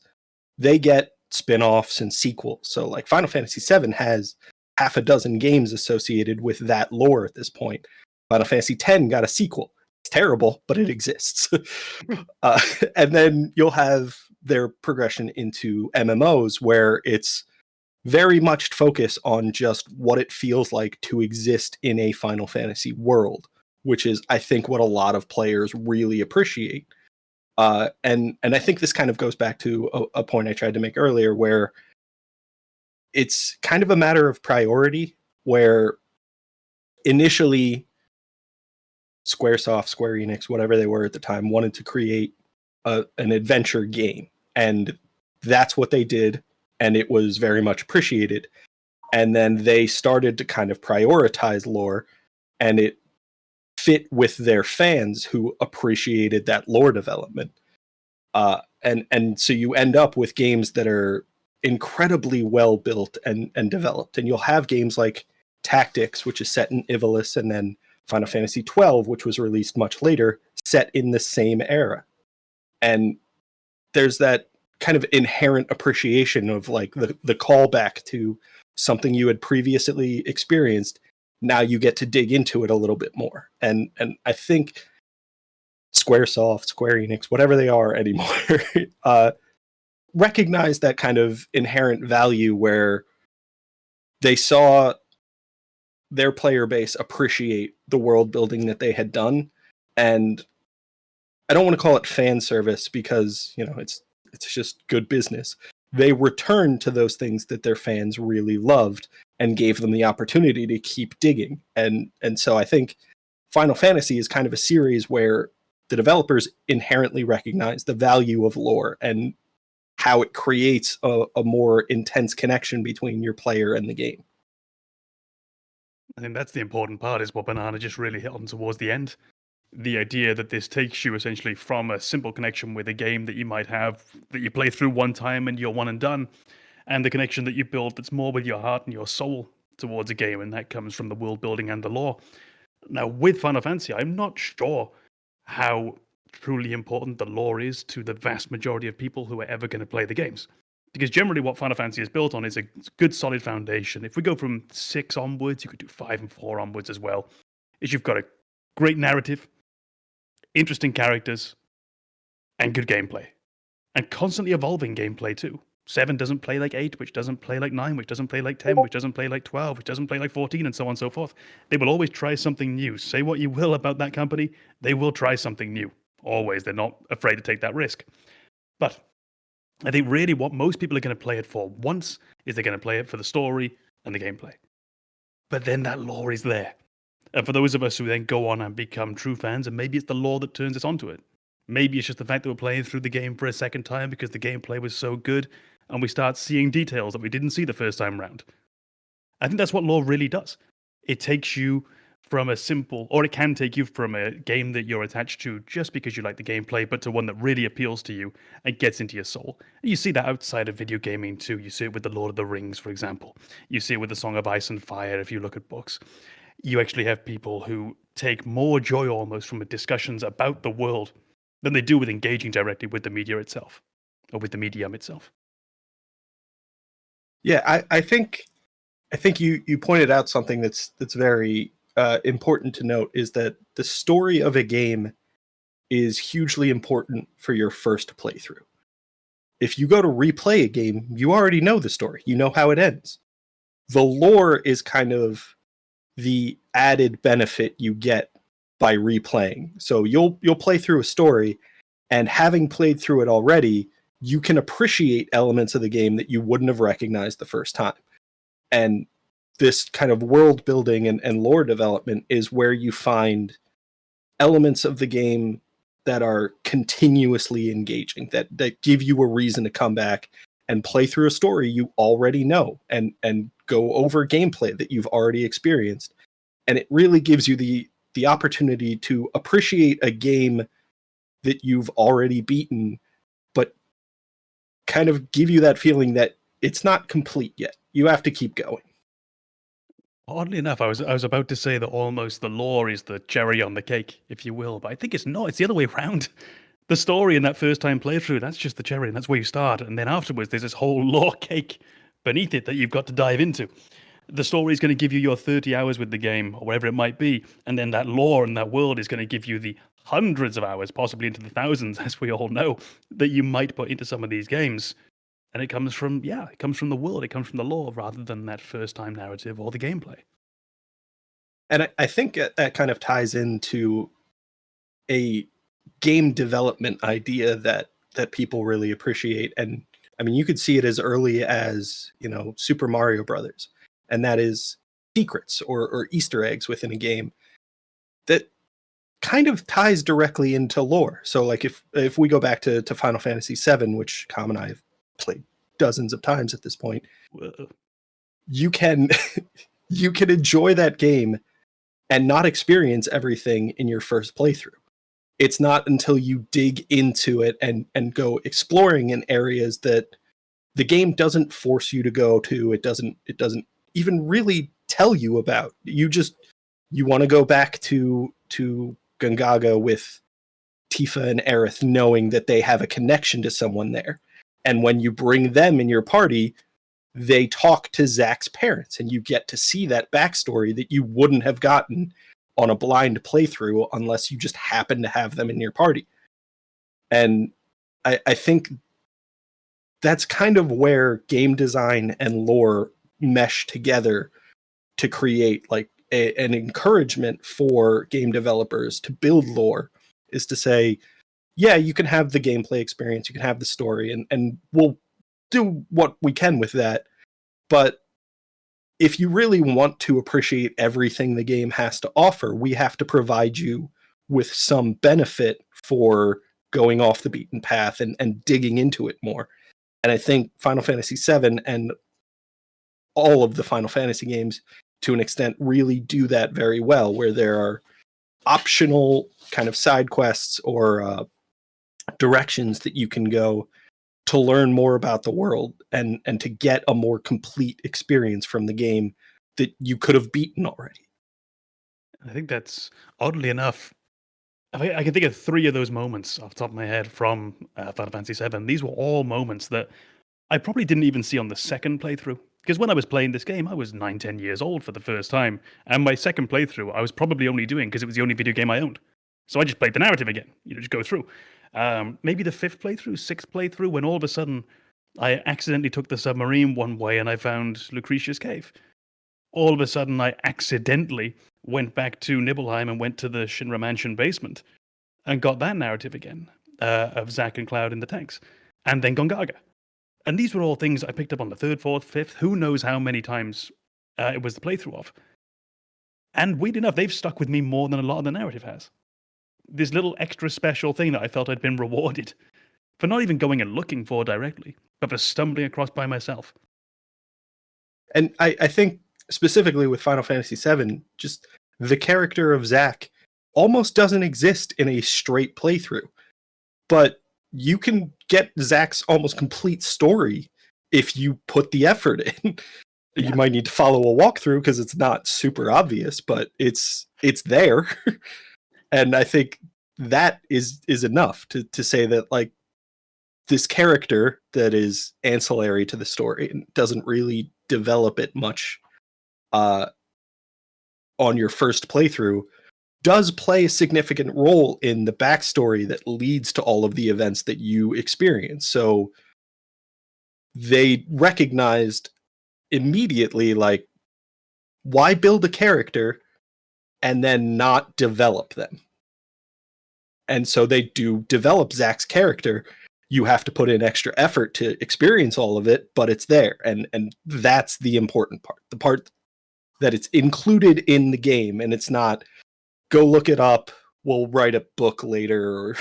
Speaker 2: they get spin-offs and sequels. So like Final Fantasy VII has half a dozen games associated with that lore at this point. Final Fantasy X got a sequel. It's terrible, but it exists. And then you'll have their progression into MMOs where it's very much focus on just what it feels like to exist in a Final Fantasy world, which is, I think, what a lot of players really appreciate. And I think this kind of goes back to a point I tried to make earlier, where it's kind of a matter of priority, where initially Squaresoft, Square Enix, whatever they were at the time, wanted to create an adventure game. And that's what they did, and it was very much appreciated. And then they started to kind of prioritize lore, and it fit with their fans who appreciated that lore development. And so you end up with games that are incredibly well built and developed. And you'll have games like Tactics, which is set in Ivalice, and then Final Fantasy XII, which was released much later, set in the same era. And there's that kind of inherent appreciation of like the callback to something you had previously experienced. Now you get to dig into it a little bit more. And I think Squaresoft, Square Enix, whatever they are anymore, recognize that kind of inherent value where they saw their player base appreciate the world building that they had done. And I don't want to call it fan service because, you know, it's just good business. They returned to those things that their fans really loved and gave them the opportunity to keep digging. And so I think Final Fantasy is kind of a series where the developers inherently recognize the value of lore and how it creates a more intense connection between your player and the game.
Speaker 3: I think that's the important part, is what Banana just really hit on towards the end. The idea that this takes you essentially from a simple connection with a game that you might have, that you play through one time and you're one and done, and the connection that you build that's more with your heart and your soul towards a game, and that comes from the world building and the lore. Now, with Final Fantasy, I'm not sure how truly important the lore is to the vast majority of people who are ever going to play the games. Because generally what Final Fantasy is built on is a good solid foundation. If we go from 6 onwards, you could do 5 and 4 onwards as well, is you've got a great narrative, interesting characters, and good gameplay. And constantly evolving gameplay too. 7 doesn't play like 8, which doesn't play like 9, which doesn't play like 10, which doesn't play like 12, which doesn't play like 14, and so on and so forth. They will always try something new. Say what you will about that company, they will try something new. Always. They're not afraid to take that risk. But I think really what most people are going to play it for once is they're going to play it for the story and the gameplay. But then that lore is there. And for those of us who then go on and become true fans, and maybe it's the lore that turns us onto it. Maybe it's just the fact that we're playing through the game for a second time because the gameplay was so good, and we start seeing details that we didn't see the first time round. I think that's what lore really does. It takes you from a simple, or it can take you from a game that you're attached to just because you like the gameplay, but to one that really appeals to you and gets into your soul. And you see that outside of video gaming too. You see it with The Lord of the Rings, for example. You see it with The Song of Ice and Fire if you look at books. You actually have people who take more joy almost from the discussions about the world than they do with engaging directly with the media itself, or with the medium itself.
Speaker 2: Yeah, I think you pointed out something that's very important to note, is that the story of a game is hugely important for your first playthrough. If you go to replay a game, you already know the story. You know how it ends. The lore is kind of the added benefit you get by replaying. So you'll play through a story, and having played through it already, you can appreciate elements of the game that you wouldn't have recognized the first time. And this kind of world building and lore development is where you find elements of the game that are continuously engaging, that give you a reason to come back and play through a story you already know, and go over gameplay that you've already experienced. And it really gives you the opportunity to appreciate a game that you've already beaten, but kind of give you that feeling that it's not complete yet. You have to keep going.
Speaker 3: Oddly enough, I was about to say that almost the lore is the cherry on the cake, if you will, but I think it's not. It's the other way around. The story in that first time playthrough, that's just the cherry, and that's where you start. And then afterwards, there's this whole lore cake beneath it that you've got to dive into. The story is going to give you your 30 hours with the game, or whatever it might be, and then that lore and that world is going to give you the hundreds of hours, possibly into the thousands, as we all know, that you might put into some of these games. And it comes from, it comes from the world, it comes from the lore, rather than that first time narrative or the gameplay.
Speaker 2: And I think that kind of ties into a game development idea that people really appreciate. And I mean, you could see it as early as, Super Mario Brothers, and that is secrets or Easter eggs within a game that kind of ties directly into lore. So like if we go back to Final Fantasy VII, which Tom and I have played dozens of times at this point,
Speaker 3: Whoa.
Speaker 2: you can you can enjoy that game and not experience everything in your first playthrough. It's not until you dig into it and go exploring in areas that the game doesn't force you to go to. It doesn't even really tell you about. You want to go back to Gungaga with Tifa and Aerith, knowing that they have a connection to someone there. And when you bring them in your party, they talk to Zack's parents, and you get to see that backstory that you wouldn't have gotten on a blind playthrough unless you just happen to have them in your party. And I think that's kind of where game design and lore mesh together to create like an encouragement for game developers to build lore, is to say, yeah, you can have the gameplay experience, you can have the story, and we'll do what we can with that. But if you really want to appreciate everything the game has to offer, we have to provide you with some benefit for going off the beaten path and digging into it more. And I think Final Fantasy VII and all of the Final Fantasy games, to an extent, really do that very well, where there are optional kind of side quests or directions that you can go to learn more about the world and to get a more complete experience from the game that you could have beaten already.
Speaker 3: I think that's, oddly enough, I can think of 3 of those moments off the top of my head from Final Fantasy VII. These were all moments that I probably didn't even see on the second playthrough. Because when I was playing this game, I was 9, 10 years old for the first time. And my second playthrough, I was probably only doing because it was the only video game I owned. So I just played the narrative again, just go through. Maybe the 5th playthrough, 6th playthrough, when all of a sudden I accidentally took the submarine one way and I found Lucretia's cave. All of a sudden I accidentally went back to Nibelheim and went to the Shinra Mansion basement and got that narrative again of Zack and Cloud in the tanks. And then Gongaga. And these were all things I picked up on the 3rd, 4th, 5th, who knows how many times it was the playthrough of. And weird enough, they've stuck with me more than a lot of the narrative has. This little extra special thing that I felt I'd been rewarded for not even going and looking for directly, but for stumbling across by myself.
Speaker 2: And I think specifically with Final Fantasy VII, just the character of Zack almost doesn't exist in a straight playthrough. But you can get Zack's almost complete story if you put the effort in.
Speaker 3: Yeah.
Speaker 2: You might need to follow a walkthrough because it's not super obvious, but it's there. And I think that is enough to say that, like, this character that is ancillary to the story and doesn't really develop it much on your first playthrough does play a significant role in the backstory that leads to all of the events that you experience. So they recognized immediately, like, why build a character and then not develop them? And so they do develop Zack's character. You have to put in extra effort to experience all of it, but it's there. And that's the important part. The part that it's included in the game, and it's not, go look it up, we'll write a book later, or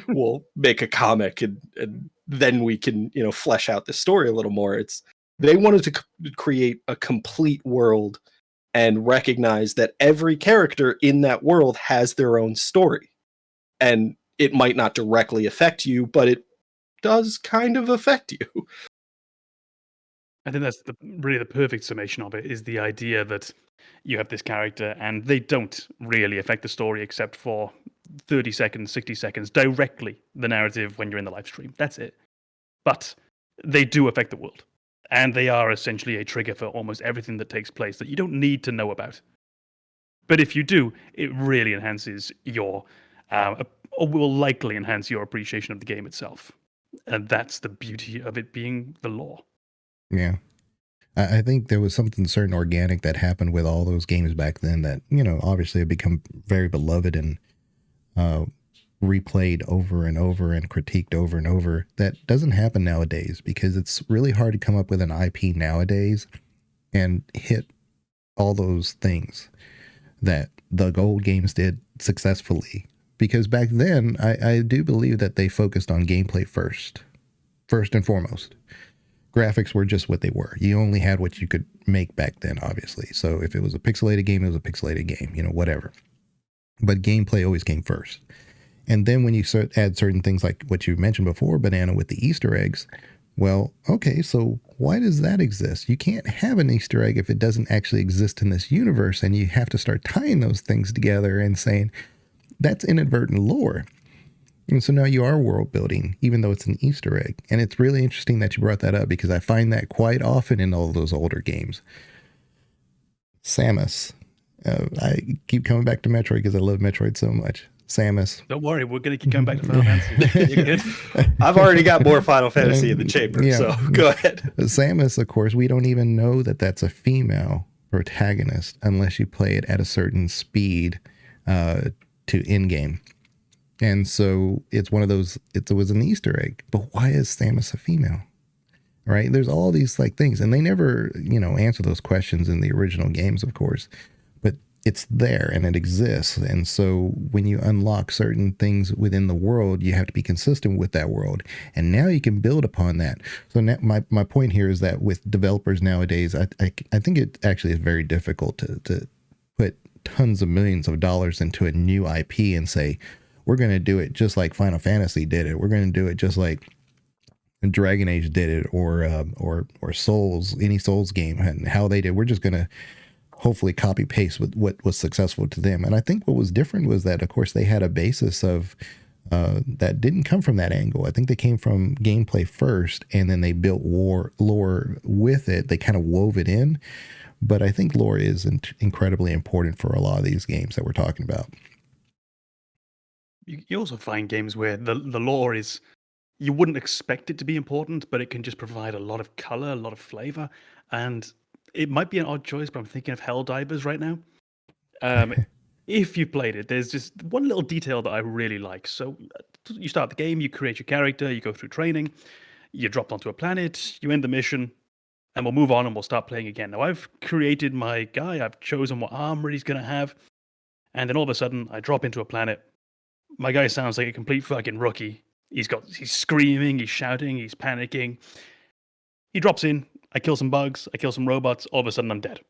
Speaker 2: we'll make a comic, and then we can, flesh out the story a little more. It's, they wanted to create a complete world and recognize that every character in that world has their own story. And it might not directly affect you, but it does kind of affect you.
Speaker 3: I think that's really the perfect summation of it, is the idea that you have this character and they don't really affect the story except for 30 seconds, 60 seconds, directly the narrative when you're in the live stream. That's it. But they do affect the world. And they are essentially a trigger for almost everything that takes place that you don't need to know about. But if you do, it really enhances your, or will likely enhance your appreciation of the game itself. And that's the beauty of it being the lore.
Speaker 1: Yeah. I think there was something certain organic that happened with all those games back then that, obviously have become very beloved and replayed over and over and critiqued over and over. That doesn't happen nowadays because it's really hard to come up with an IP nowadays and hit all those things that the old games did successfully. Because back then, I do believe that they focused on gameplay first and foremost. Graphics were just what they were. You only had what you could make back then, obviously. So if it was a pixelated game, it was a pixelated game, whatever. But gameplay always came first. And then when you add certain things like what you mentioned before, Banana, with the Easter eggs, well, okay, so why does that exist? You can't have an Easter egg if it doesn't actually exist in this universe, and you have to start tying those things together and saying, that's inadvertent lore. And so now you are world building, even though it's an Easter egg. And it's really interesting that you brought that up because I find that quite often in all those older games. Samus. I keep coming back to Metroid because I love Metroid so much. Samus.
Speaker 3: Don't worry, we're going to keep coming back to Final Fantasy. You're good.
Speaker 2: I've already got more Final Fantasy in the chamber, so go ahead.
Speaker 1: Samus, of course, we don't even know that that's a female protagonist unless you play it at a certain speed to in-game. And so it's one of those, it was an Easter egg, but why is Samus a female? Right? There's all these things, and they never, answer those questions in the original games, of course, but it's there and it exists. And so when you unlock certain things within the world, you have to be consistent with that world. And now you can build upon that. So now my point here is that with developers nowadays, I think it actually is very difficult to put tons of millions of dollars into a new IP and say, we're going to do it just like Final Fantasy did it. We're going to do it just like Dragon Age did it, or Souls, any Souls game, and how they did. We're just going to hopefully copy paste with what was successful to them. And I think what was different was that, of course, they had a basis of that didn't come from that angle. I think they came from gameplay first, and then they built lore with it. They kind of wove it in. But I think lore is incredibly important for a lot of these games that we're talking about.
Speaker 3: You also find games where the lore is, you wouldn't expect it to be important, but it can just provide a lot of color, a lot of flavor. And it might be an odd choice, but I'm thinking of Helldivers right now. If you played it, there's just one little detail that I really like. So you start the game, you create your character, you go through training, you drop onto a planet, you end the mission, and we'll move on and we'll start playing again. Now, I've created my guy, I've chosen what armor he's going to have, and then all of a sudden, I drop into a planet. My guy sounds like a complete fucking rookie. He's screaming, he's shouting, he's panicking. He drops in, I kill some bugs, I kill some robots, all of a sudden I'm dead.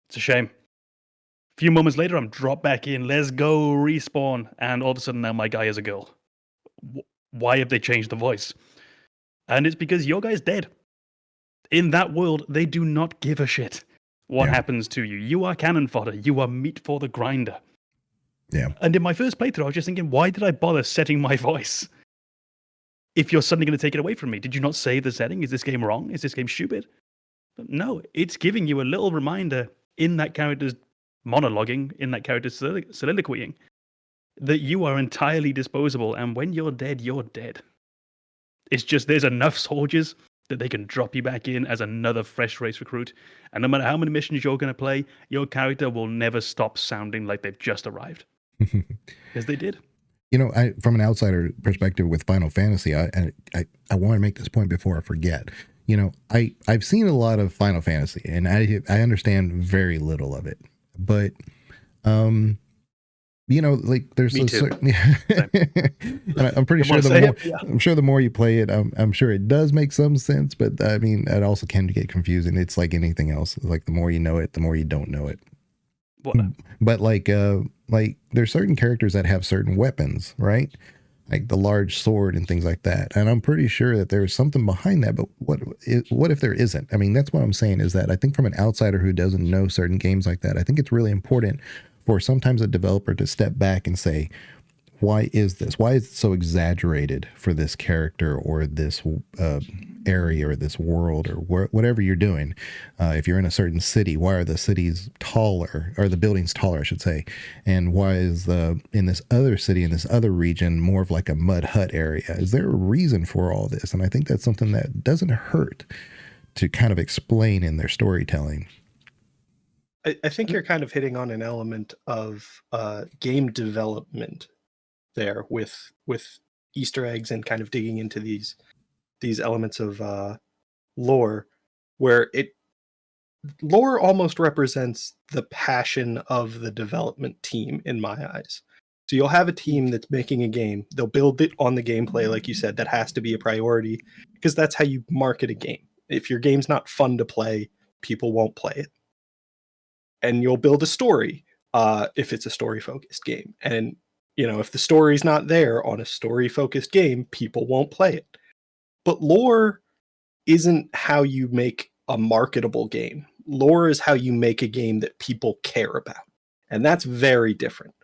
Speaker 3: It's a shame. A few moments later, I'm dropped back in, let's go, respawn, and all of a sudden now my guy is a girl. Why have they changed the voice? And it's because your guy's dead. In that world, they do not give a shit what happens to you. You are cannon fodder, you are meat for the grinder.
Speaker 1: Yeah.
Speaker 3: And in my first playthrough, I was just thinking, why did I bother setting my voice? If you're suddenly going to take it away from me, did you not save the setting? Is this game wrong? Is this game stupid? But no, it's giving you a little reminder in that character's monologuing, in that character's soliloquying, that you are entirely disposable, and when you're dead, you're dead. It's just there's enough soldiers that they can drop you back in as another fresh race recruit, and no matter how many missions you're going to play, your character will never stop sounding like they've just arrived. Because they did.
Speaker 1: From an outsider perspective with Final Fantasy, I want to make this point before I forget. I've seen a lot of Final Fantasy, and I understand very little of it. But, there's
Speaker 3: Me
Speaker 1: a
Speaker 3: too.
Speaker 1: certain. I'm pretty sure I'm sure the more you play it, I'm sure it does make some sense. But I mean, it also can get confusing. It's like anything else. Like the more you know it, the more you don't know it.
Speaker 3: What?
Speaker 1: But like there's certain characters that have certain weapons, right? like the large sword and things like that. And I'm pretty sure that there's something behind that. But what if there isn't? I mean, that's what I'm saying is that I think from an outsider who doesn't know certain games like that, I think it's really important for sometimes a developer to step back and say, why is this? Why is it so exaggerated for this character or this area or this world or whatever you're doing? If you're in a certain city, why are the cities taller, or the buildings taller, I should say? And why is in this other city, in this other region, more of like a mud hut area? Is there a reason for all this? And I think that's something that doesn't hurt to kind of explain in their storytelling.
Speaker 2: I think you're kind of hitting on an element of game development there with Easter eggs and kind of digging into these elements of lore, where lore almost represents the passion of the development team in my eyes. So you'll have a team that's making a game, they'll build it on the gameplay, like you said, that has to be a priority, because that's how you market a game. If your game's not fun to play, people won't play it. And you'll build a story if it's a story focused game, and if the story's not there on a story-focused game, people won't play it. But lore isn't how you make a marketable game. Lore is how you make a game that people care about. And that's very different.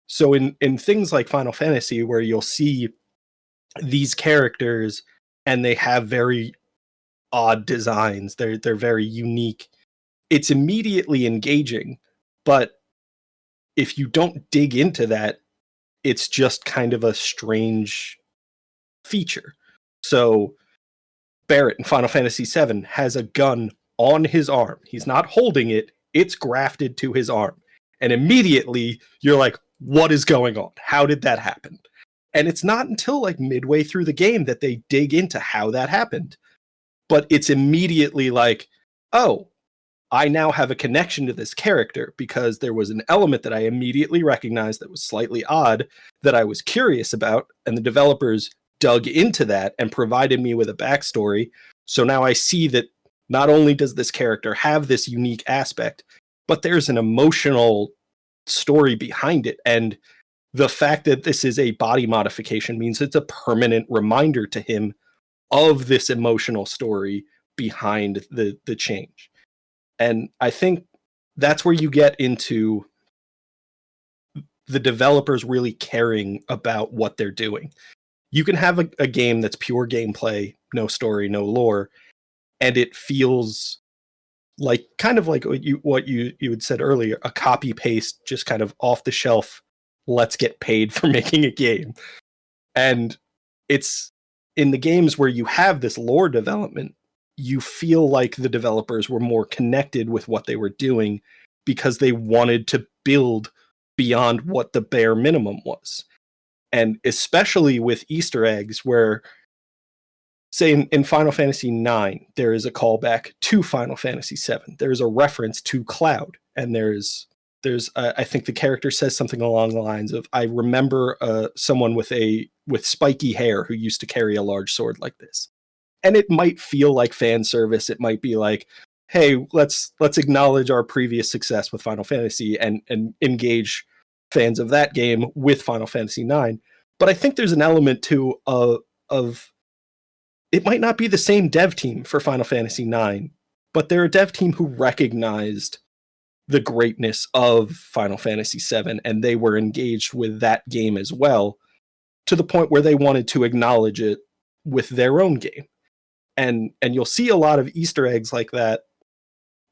Speaker 2: So in things like Final Fantasy, where you'll see these characters and they have very odd designs, they're very unique, it's immediately engaging. But if you don't dig into that, it's just kind of a strange feature. So Barrett in Final Fantasy VII has a gun on his arm. He's not holding it. It's grafted to his arm. And immediately you're like, what is going on? How did that happen? And it's not until like midway through the game that they dig into how that happened. But it's immediately like, oh, I now have a connection to this character because there was an element that I immediately recognized that was slightly odd that I was curious about, and the developers dug into that and provided me with a backstory. So now I see that not only does this character have this unique aspect, but there's an emotional story behind it. And the fact that this is a body modification means it's a permanent reminder to him of this emotional story behind the change. And I think that's where you get into the developers really caring about what they're doing. You can have a game that's pure gameplay, no story, no lore, and it feels like kind of like what you had said earlier, a copy paste, just kind of off the shelf, let's get paid for making a game. And it's in the games where you have this lore development, you feel like the developers were more connected with what they were doing because they wanted to build beyond what the bare minimum was. And especially with Easter eggs, where, say, in Final Fantasy IX, there is a callback to Final Fantasy VII. There's a reference to Cloud, and there's I think the character says something along the lines of, I remember someone with spiky hair who used to carry a large sword like this. And it might feel like fan service. It might be like, hey, let's acknowledge our previous success with Final Fantasy and engage fans of that game with Final Fantasy IX. But I think there's an element too of it might not be the same dev team for Final Fantasy IX, but they're a dev team who recognized the greatness of Final Fantasy VII, and they were engaged with that game as well, to the point where they wanted to acknowledge it with their own game. And you'll see a lot of Easter eggs like that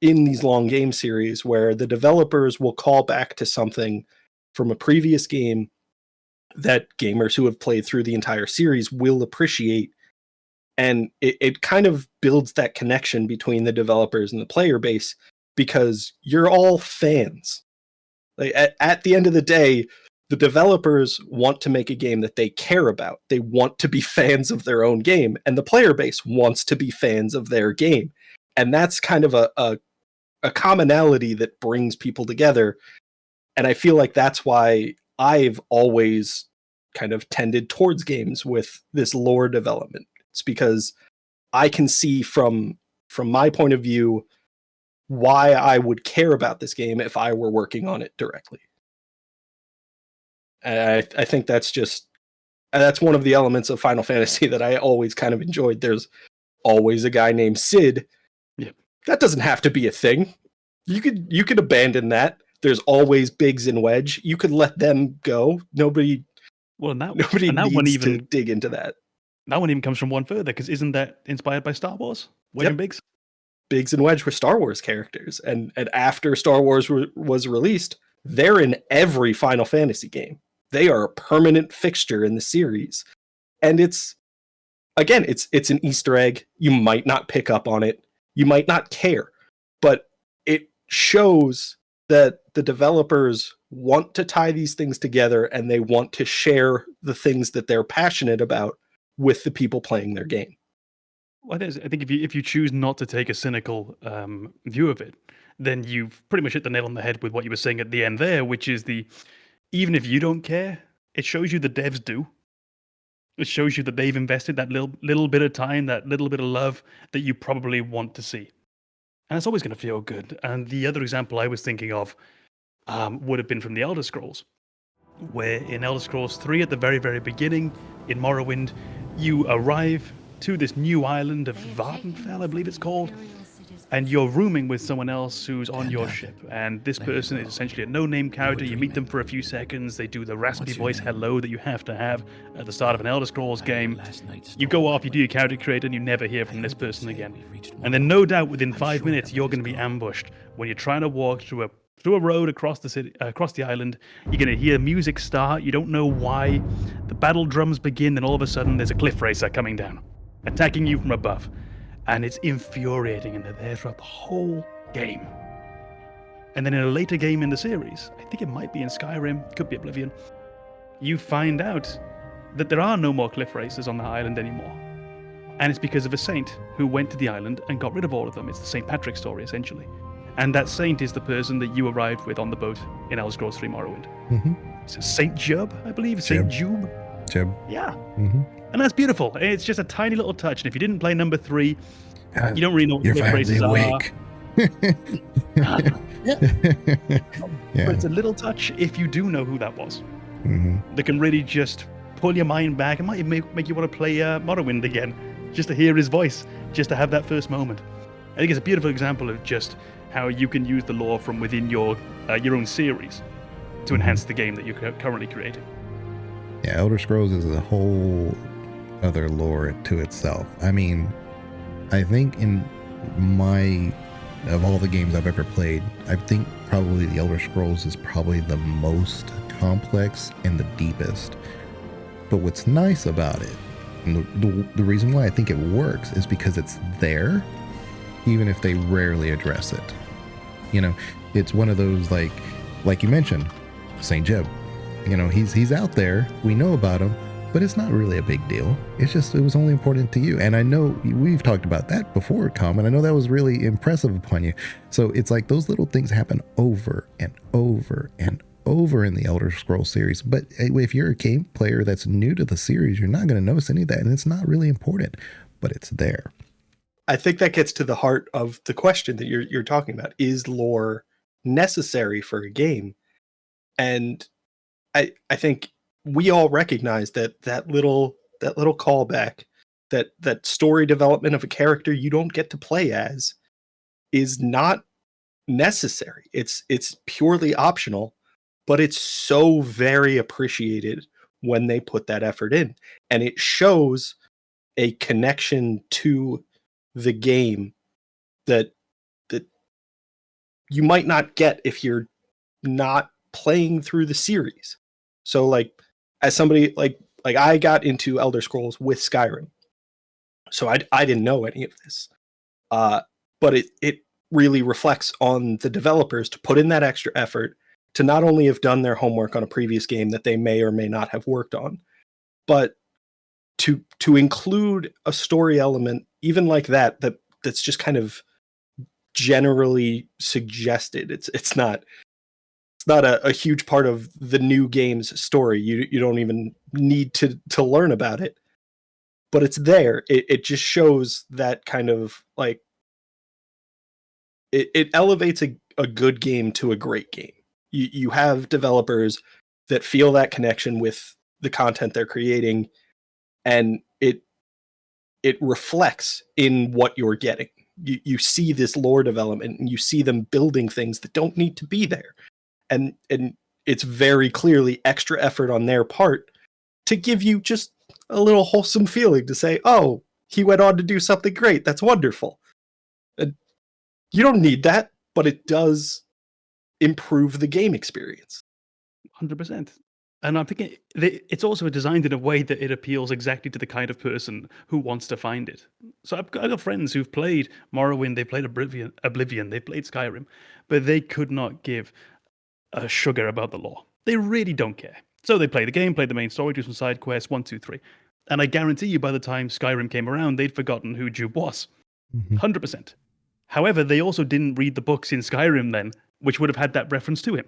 Speaker 2: in these long game series, where the developers will call back to something from a previous game that gamers who have played through the entire series will appreciate. And it kind of builds that connection between the developers and the player base, because you're all fans. Like, at the end of the day, the developers want to make a game that they care about. They want to be fans of their own game, and the player base wants to be fans of their game. And that's kind of a commonality that brings people together. And I feel like that's why I've always kind of tended towards games with this lore development. It's because I can see from my point of view why I would care about this game if I were working on it directly. And I think that's just And that's one of the elements of Final Fantasy that I always kind of enjoyed. There's always a guy named Sid.
Speaker 3: Yep.
Speaker 2: That doesn't have to be a thing. You could abandon that. There's always Biggs and Wedge. You could let them go. Nobody needs to dig into that.
Speaker 3: That one even comes from one further, because isn't that inspired by Star Wars? Wedge and Biggs?
Speaker 2: Biggs and Wedge were Star Wars characters. And after Star Wars was released, they're in every Final Fantasy game. They are a permanent fixture in the series. And it's an Easter egg. You might not pick up on it. You might not care. But it shows that the developers want to tie these things together, and they want to share the things that they're passionate about with the people playing their game.
Speaker 3: Well, I think if you choose not to take a cynical view of it, then you've pretty much hit the nail on the head with what you were saying at the end there, which is even if you don't care, it shows you the devs do. It shows you that they've invested that little bit of time, that little bit of love that you probably want to see. And it's always going to feel good. And the other example I was thinking of would have been from the Elder Scrolls, where in Elder Scrolls 3 at the very, very beginning, in Morrowind, you arrive to this new island of Vardenfell, I believe it's called, and you're rooming with someone else who's on your ship. And this person is essentially a no-name character. You meet them for a few seconds. They do the raspy voice hello that you have to have at the start of an Elder Scrolls game. You go off, you do your character creator, and you never hear from this person again. And then no doubt within 5 minutes, you're going to be ambushed when you're trying to walk through a road across the city, across the island. You're going to hear music start. You don't know why. The battle drums begin, and all of a sudden there's a cliff racer coming down, attacking you from above. And it's infuriating, and they're there throughout the whole game. And then in a later game in the series, I think it might be in Skyrim, could be Oblivion, you find out that there are no more cliff racers on the island anymore. And it's because of a saint who went to the island and got rid of all of them. It's the St. Patrick story, essentially. And that saint is the person that you arrived with on the boat in Elder Scrolls 3 Morrowind.
Speaker 1: Mm-hmm.
Speaker 3: So St. Jub, I believe? St. Jub?
Speaker 1: Jub.
Speaker 3: Yeah.
Speaker 1: Mm-hmm.
Speaker 3: And that's beautiful. It's just a tiny little touch. And if you didn't play number 3, you don't really know what cliff races are. Yeah. But it's a little touch if you do know who that was.
Speaker 1: Mm-hmm.
Speaker 3: That can really just pull your mind back. It might make you want to play Morrowind again, just to hear his voice, just to have that first moment. I think it's a beautiful example of just how you can use the lore from within your own series to enhance the game that you're currently creating.
Speaker 1: Yeah, Elder Scrolls is a whole other lore to itself. I mean, I think of all the games I've ever played, I think probably the Elder Scrolls is probably the most complex and the deepest. But what's nice about it, and the reason why I think it works, is because it's there, even if they rarely address it. You know, it's one of those, like you mentioned, St. Jeb. You know, he's out there. We know about him, but it's not really a big deal. It's just, it was only important to you. And I know we've talked about that before, Tom, and I know that was really impressive upon you. So it's like those little things happen over and over and over in the Elder Scrolls series. But if you're a game player that's new to the series, you're not going to notice any of that, and it's not really important, but it's there.
Speaker 2: I think that gets to the heart of the question that you're talking about. Is lore necessary for a game? And I think we all recognize that little callback, that story development of a character you don't get to play as, is not necessary. It's purely optional, but it's so very appreciated when they put that effort in, and it shows a connection to the game that you might not get if you're not playing through the series. So like, as somebody like I got into Elder Scrolls with Skyrim, so I didn't know any of this, but it really reflects on the developers to put in that extra effort to not only have done their homework on a previous game that they may or may not have worked on, but to include a story element even like that's just kind of generally suggested. It's not a huge part of the new game's story. You don't even need to learn about it, but it's there. It just shows that kind of like it elevates a good game to a great game. You have developers that feel that connection with the content they're creating, and it reflects in what you're getting. You see this lore development, and you see them building things that don't need to be there, and it's very clearly extra effort on their part to give you just a little wholesome feeling to say, oh, he went on to do something great. That's wonderful. And you don't need that, but it does improve the game experience.
Speaker 3: 100%. And I'm thinking it's also designed in a way that it appeals exactly to the kind of person who wants to find it. So I've got friends who've played Morrowind, they played Oblivion, they played Skyrim, but they could not give a sugar about the lore. They really don't care. So they play the game, play the main story, do some side quests, 1, 2, 3. And I guarantee you by the time Skyrim came around, they'd forgotten who Jube was. 100%. However, they also didn't read the books in Skyrim then, which would have had that reference to him.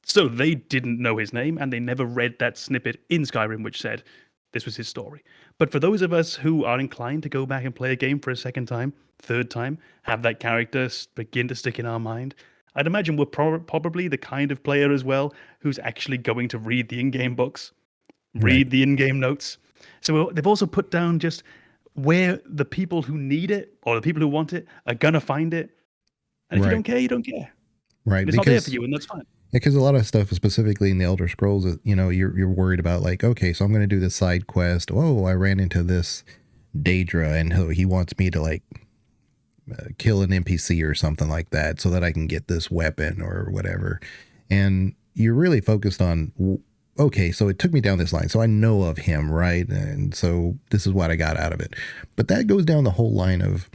Speaker 3: So they didn't know his name, and they never read that snippet in Skyrim which said this was his story. But for those of us who are inclined to go back and play a game for a second time, third time, have that character begin to stick in our mind, I'd imagine we're probably the kind of player as well who's actually going to read the in-game books, read the in-game notes. So they've also put down just where the people who need it or the people who want it are going to find it. And if you don't care, you don't care.
Speaker 1: Right.
Speaker 3: And it's not there for you, and that's fine.
Speaker 1: Because a lot of stuff, specifically in the Elder Scrolls, you know, you're worried about like, okay, so I'm going to do this side quest. Oh, I ran into this Daedra, and he wants me to like kill an NPC or something like that so that I can get this weapon or whatever. And you're really focused on, okay, so it took me down this line, so I know of him, right? And so this is what I got out of it. But that goes down the whole line of,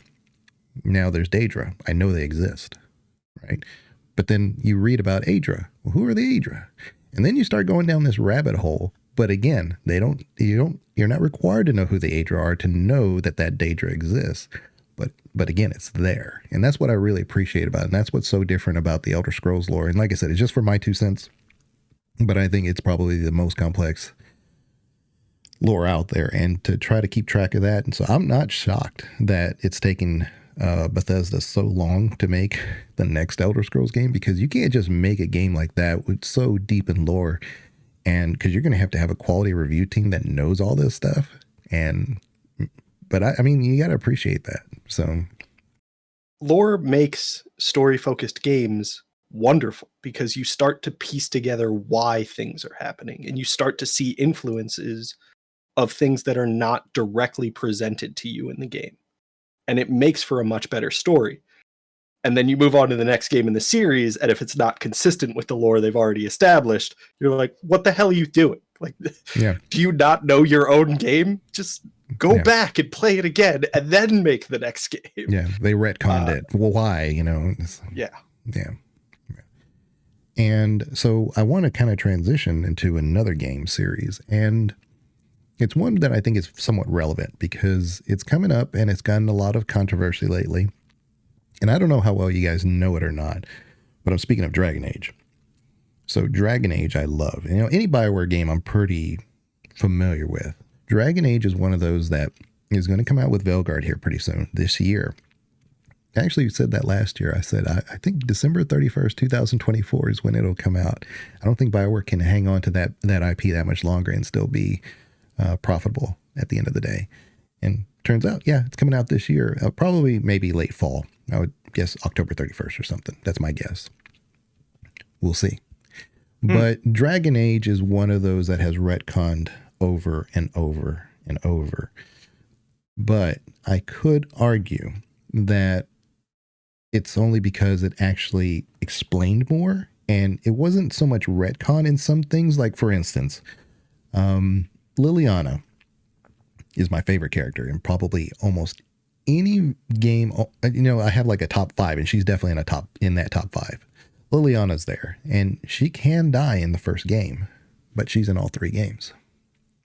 Speaker 1: now there's Daedra. I know they exist, right? But then you read about Aedra. Well, who are the Aedra? And then you start going down this rabbit hole. But again, you're not required to know who the Aedra are to know that Daedra exists. But again, it's there. And that's what I really appreciate about it. And that's what's so different about the Elder Scrolls lore. And like I said, it's just for my 2 cents. But I think it's probably the most complex lore out there. And to try to keep track of that. And so I'm not shocked that it's taken Bethesda so long to make the next Elder Scrolls game, because you can't just make a game like that with so deep in lore, and because you're going to have a quality review team that knows all this stuff. But I mean, you got to appreciate that. So
Speaker 2: lore makes story focused games wonderful because you start to piece together why things are happening, and you start to see influences of things that are not directly presented to you in the game. And it makes for a much better story. And then you move on to the next game in the series, and if it's not consistent with the lore they've already established, you're like, what the hell are you doing? Like, do you not know your own game? Just go back and play it again, and then make the next game.
Speaker 1: Yeah, they retconned it. Well, why? You know?
Speaker 2: Yeah.
Speaker 1: And so I want to kind of transition into another game series, and it's one that I think is somewhat relevant because it's coming up and it's gotten a lot of controversy lately. And I don't know how well you guys know it or not, but I'm speaking of Dragon Age. So Dragon Age, I love. You know, any BioWare game I'm pretty familiar with. Dragon Age is one of those that is going to come out with Veilguard here pretty soon this year. I actually said that last year. I said, I think December 31st, 2024 is when it'll come out. I don't think BioWare can hang on to that IP that much longer and still be profitable at the end of the day. And turns out, it's coming out this year, probably maybe late fall. I would guess October 31st or something. That's my guess. We'll see. But Dragon Age is one of those that has retconned over and over and over. But I could argue that it's only because it actually explained more, and it wasn't so much retcon in some things. Like, for instance, Liliana is my favorite character in probably almost any game. You know, I have like a top 5, and she's definitely in that top 5. Liliana's there, and she can die in the first game, but she's in all 3 games.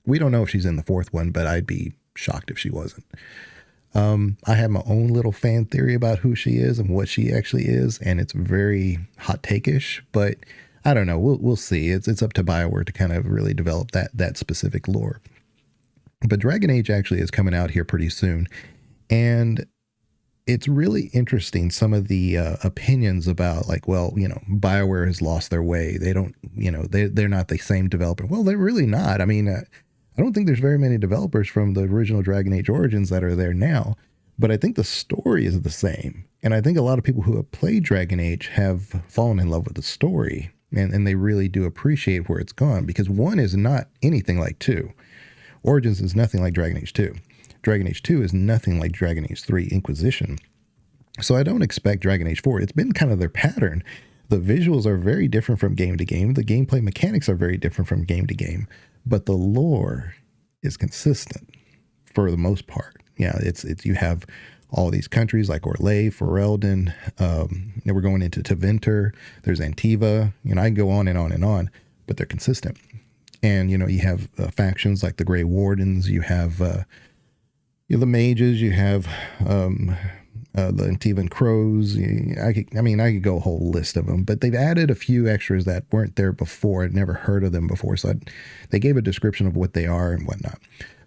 Speaker 1: We don't know if she's in the 4th one, but I'd be shocked if she wasn't. I have my own little fan theory about who she is and what she actually is, and it's very hot take-ish, but I don't know. We'll see. It's up to BioWare to kind of really develop that specific lore. But Dragon Age actually is coming out here pretty soon. And it's really interesting, some of the opinions about, like, well, BioWare has lost their way. They don't, they're not the same developer. Well, they're really not. I mean, I don't think there's very many developers from the original Dragon Age Origins that are there now, but I think the story is the same. And I think a lot of people who have played Dragon Age have fallen in love with the story, and they really do appreciate where it's gone, because 1 is not anything like 2. Origins is nothing like Dragon Age 2. Dragon Age 2 is nothing like Dragon Age 3 Inquisition. So I don't expect Dragon Age 4. It's been kind of their pattern. The visuals are very different from game to game. The gameplay mechanics are very different from game to game. But the lore is consistent for the most part. Yeah, it's you have all these countries like Orlais, Ferelden. We're going into Tevinter. There's Antiva. I can go on and on and on, but they're consistent. And, you have factions like the Grey Wardens. You have the mages. You have the Antivan Crows. I could go a whole list of them, but they've added a few extras that weren't there before. I'd never heard of them before. So they gave a description of what they are and whatnot.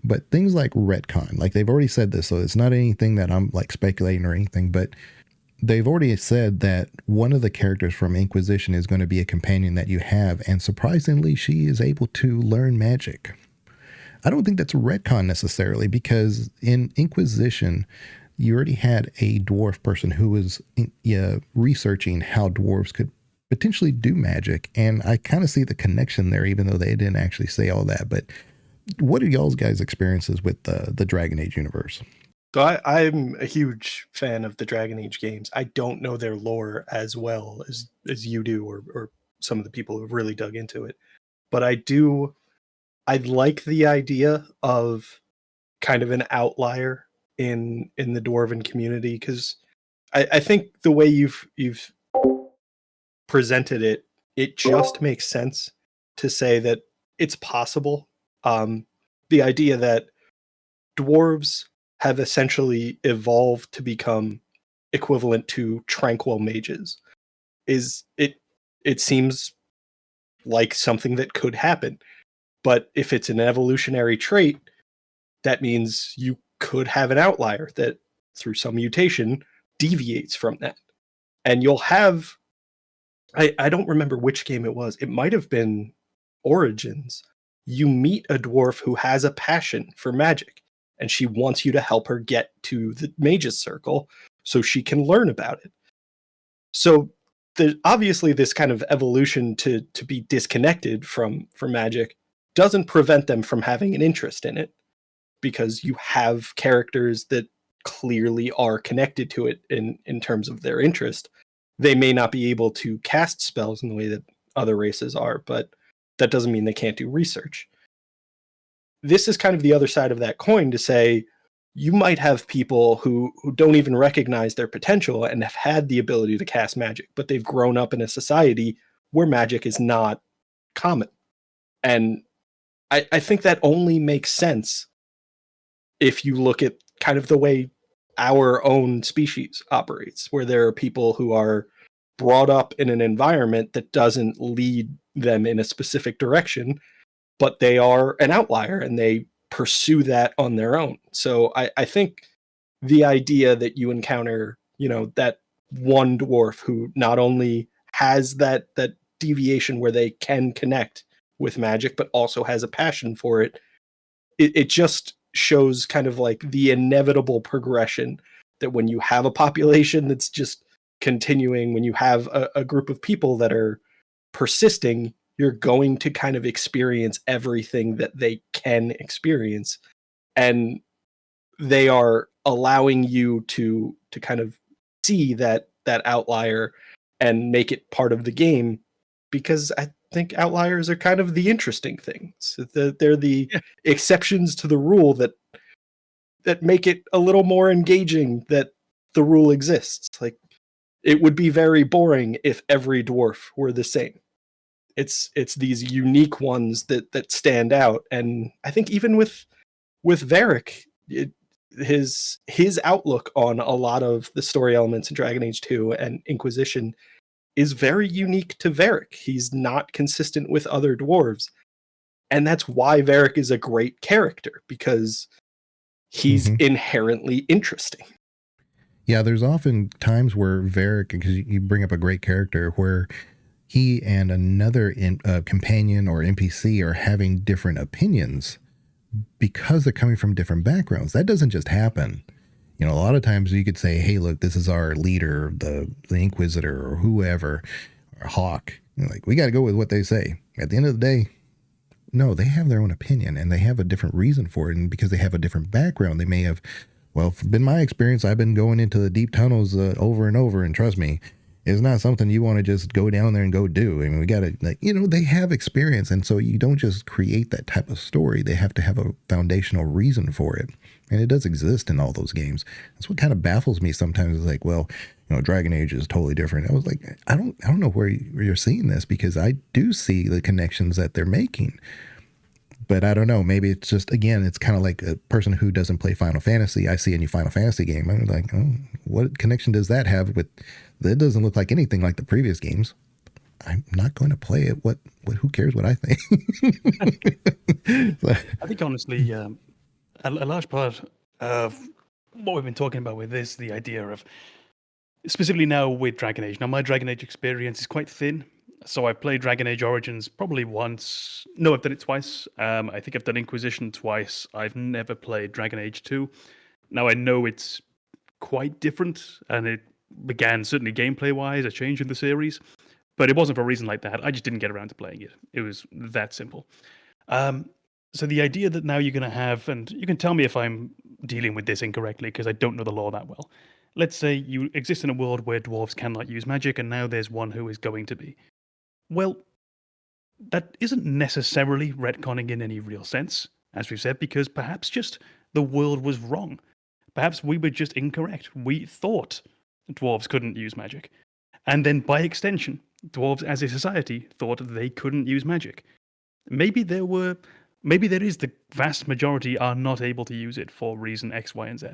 Speaker 1: But things like retcon, like they've already said this, so it's not anything that I'm like speculating or anything, but they've already said that one of the characters from Inquisition is going to be a companion that you have, and surprisingly, she is able to learn magic. I don't think that's a retcon necessarily, because in Inquisition, you already had a dwarf person who was researching how dwarves could potentially do magic, and I kind of see the connection there, even though they didn't actually say all that. But what are y'all's guys' experiences with the Dragon Age universe?
Speaker 2: So I'm a huge fan of the Dragon Age games. I don't know their lore as well as you do, or some of the people who've really dug into it. But I like the idea of kind of an outlier in the dwarven community, because I think the way you've presented it, it just makes sense to say that it's possible. The idea that dwarves have essentially evolved to become equivalent to tranquil mages it seems like something that could happen. But if it's an evolutionary trait, that means you could have an outlier that through some mutation deviates from that. And you'll have, I don't remember which game it was. It might have been Origins. You meet a dwarf who has a passion for magic, and she wants you to help her get to the mage's circle so she can learn about it. So obviously this kind of evolution to be disconnected from magic doesn't prevent them from having an interest in it, because you have characters that clearly are connected to it in terms of their interest. They may not be able to cast spells in the way that other races are, but that doesn't mean they can't do research. This is kind of the other side of that coin, to say you might have people who don't even recognize their potential and have had the ability to cast magic, but they've grown up in a society where magic is not common. And I think that only makes sense if you look at kind of the way our own species operates, where there are people who are brought up in an environment that doesn't lead them in a specific direction, but they are an outlier and they pursue that on their own. So I think the idea that you encounter, that one dwarf who not only has that deviation where they can connect with magic, but also has a passion for it, it just shows kind of like the inevitable progression, that when you have a population that's just continuing, when you have a group of people that are persisting, you're going to kind of experience everything that they can experience. And they are allowing you to kind of see that outlier and make it part of the game, because I think outliers are kind of the interesting things. They're the exceptions to the rule that make it a little more engaging that the rule exists. Like, it would be very boring if every dwarf were the same. It's these unique ones that stand out. And I think even with Varric, his outlook on a lot of the story elements in Dragon Age 2 and Inquisition is very unique to Varric. He's not consistent with other dwarves. And that's why Varric is a great character, because he's inherently interesting.
Speaker 1: Yeah, there's often times where Varric, because you bring up a great character, where he and another companion or NPC are having different opinions because they're coming from different backgrounds. That doesn't just happen. You know, a lot of times you could say, hey, look, this is our leader, the Inquisitor or whoever, or Hawk. Like, we got to go with what they say. At the end of the day, no, they have their own opinion and they have a different reason for it. And because they have a different background, they may have, well, been my experience, I've been going into the deep tunnels over and over. And trust me, it's not something you want to just go down there and go do. I mean, we got to, like, you know, they have experience. And so you don't just create that type of story. They have to have a foundational reason for it. And it does exist in all those games. That's what kind of baffles me sometimes. Is like, well, you know, Dragon Age is totally different. I was like, I don't know where you're seeing this, because I do see the connections that they're making. But I don't know. Maybe it's just, again, it's kind of like a person who doesn't play Final Fantasy. I see a new Final Fantasy game. I'm like, oh, what connection does that have with? That doesn't look like anything like the previous games. I'm not going to play it. What who cares what I think?
Speaker 3: I think honestly, a large part of what we've been talking about with this, the idea of, specifically now with Dragon Age. Now, my Dragon Age experience is quite thin. So I played Dragon Age Origins probably once. No, I've done it twice. I think I've done Inquisition twice. I've never played Dragon Age 2. Now, I know it's quite different, and it began, certainly gameplay-wise, a change in the series. But it wasn't for a reason like that. I just didn't get around to playing it. It was that simple. So the idea that now you're going to have, and you can tell me if I'm dealing with this incorrectly, because I don't know the lore that well. Let's say you exist in a world where dwarves cannot use magic, and now there's one who is going to be. Well, that isn't necessarily retconning in any real sense, as we've said, because perhaps just the world was wrong. Perhaps we were just incorrect. We thought dwarves couldn't use magic. And then by extension, dwarves as a society thought they couldn't use magic. Maybe there is the vast majority are not able to use it for reason X, Y, and Z.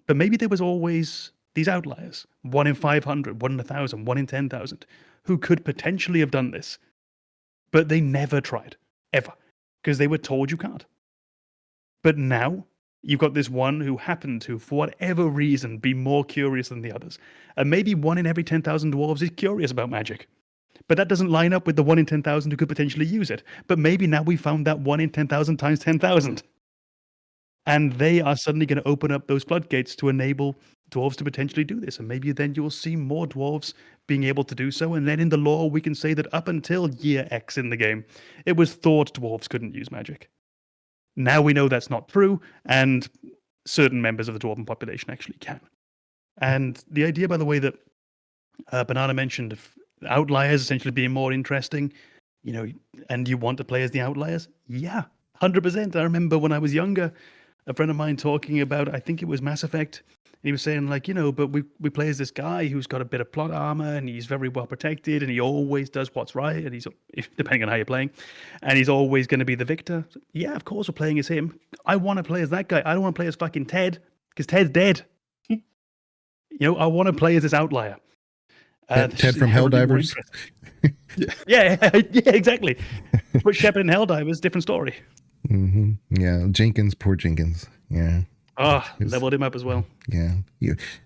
Speaker 3: But maybe there was always these outliers, 1 in 500, 1 in 1,000, 1 in 10,000, who could potentially have done this. But they never tried, ever, because they were told you can't. But now, you've got this one who happened to, for whatever reason, be more curious than the others. And maybe 1 in every 10,000 dwarves is curious about magic. But that doesn't line up with the 1 in 10,000 who could potentially use it. But maybe now we found that 1 in 10,000 times 10,000. And they are suddenly going to open up those floodgates to enable dwarves to potentially do this. And maybe then you'll see more dwarves being able to do so. And then in the lore, we can say that up until year X in the game, it was thought dwarves couldn't use magic. Now we know that's not true, and certain members of the dwarven population actually can. And the idea, by the way, that Banana mentioned of outliers essentially being more interesting, you know, and you want to play as the outliers? Yeah, 100%. I remember when I was younger, a friend of mine talking about, I think it was Mass Effect, and he was saying, like, you know, but we play as this guy who's got a bit of plot armor, and he's very well protected, and he always does what's right, and he's, depending on how you're playing, and he's always going to be the victor. So, yeah, of course we're playing as him. I want to play as that guy. I don't want to play as fucking Ted, because Ted's dead. You know, I want to play as this outlier.
Speaker 1: Ted from Helldivers.
Speaker 3: yeah, exactly. But Shepard and Helldivers, different story.
Speaker 1: Mm-hmm. Yeah, Jenkins, poor Jenkins. Yeah.
Speaker 3: Leveled him up as well.
Speaker 1: Yeah.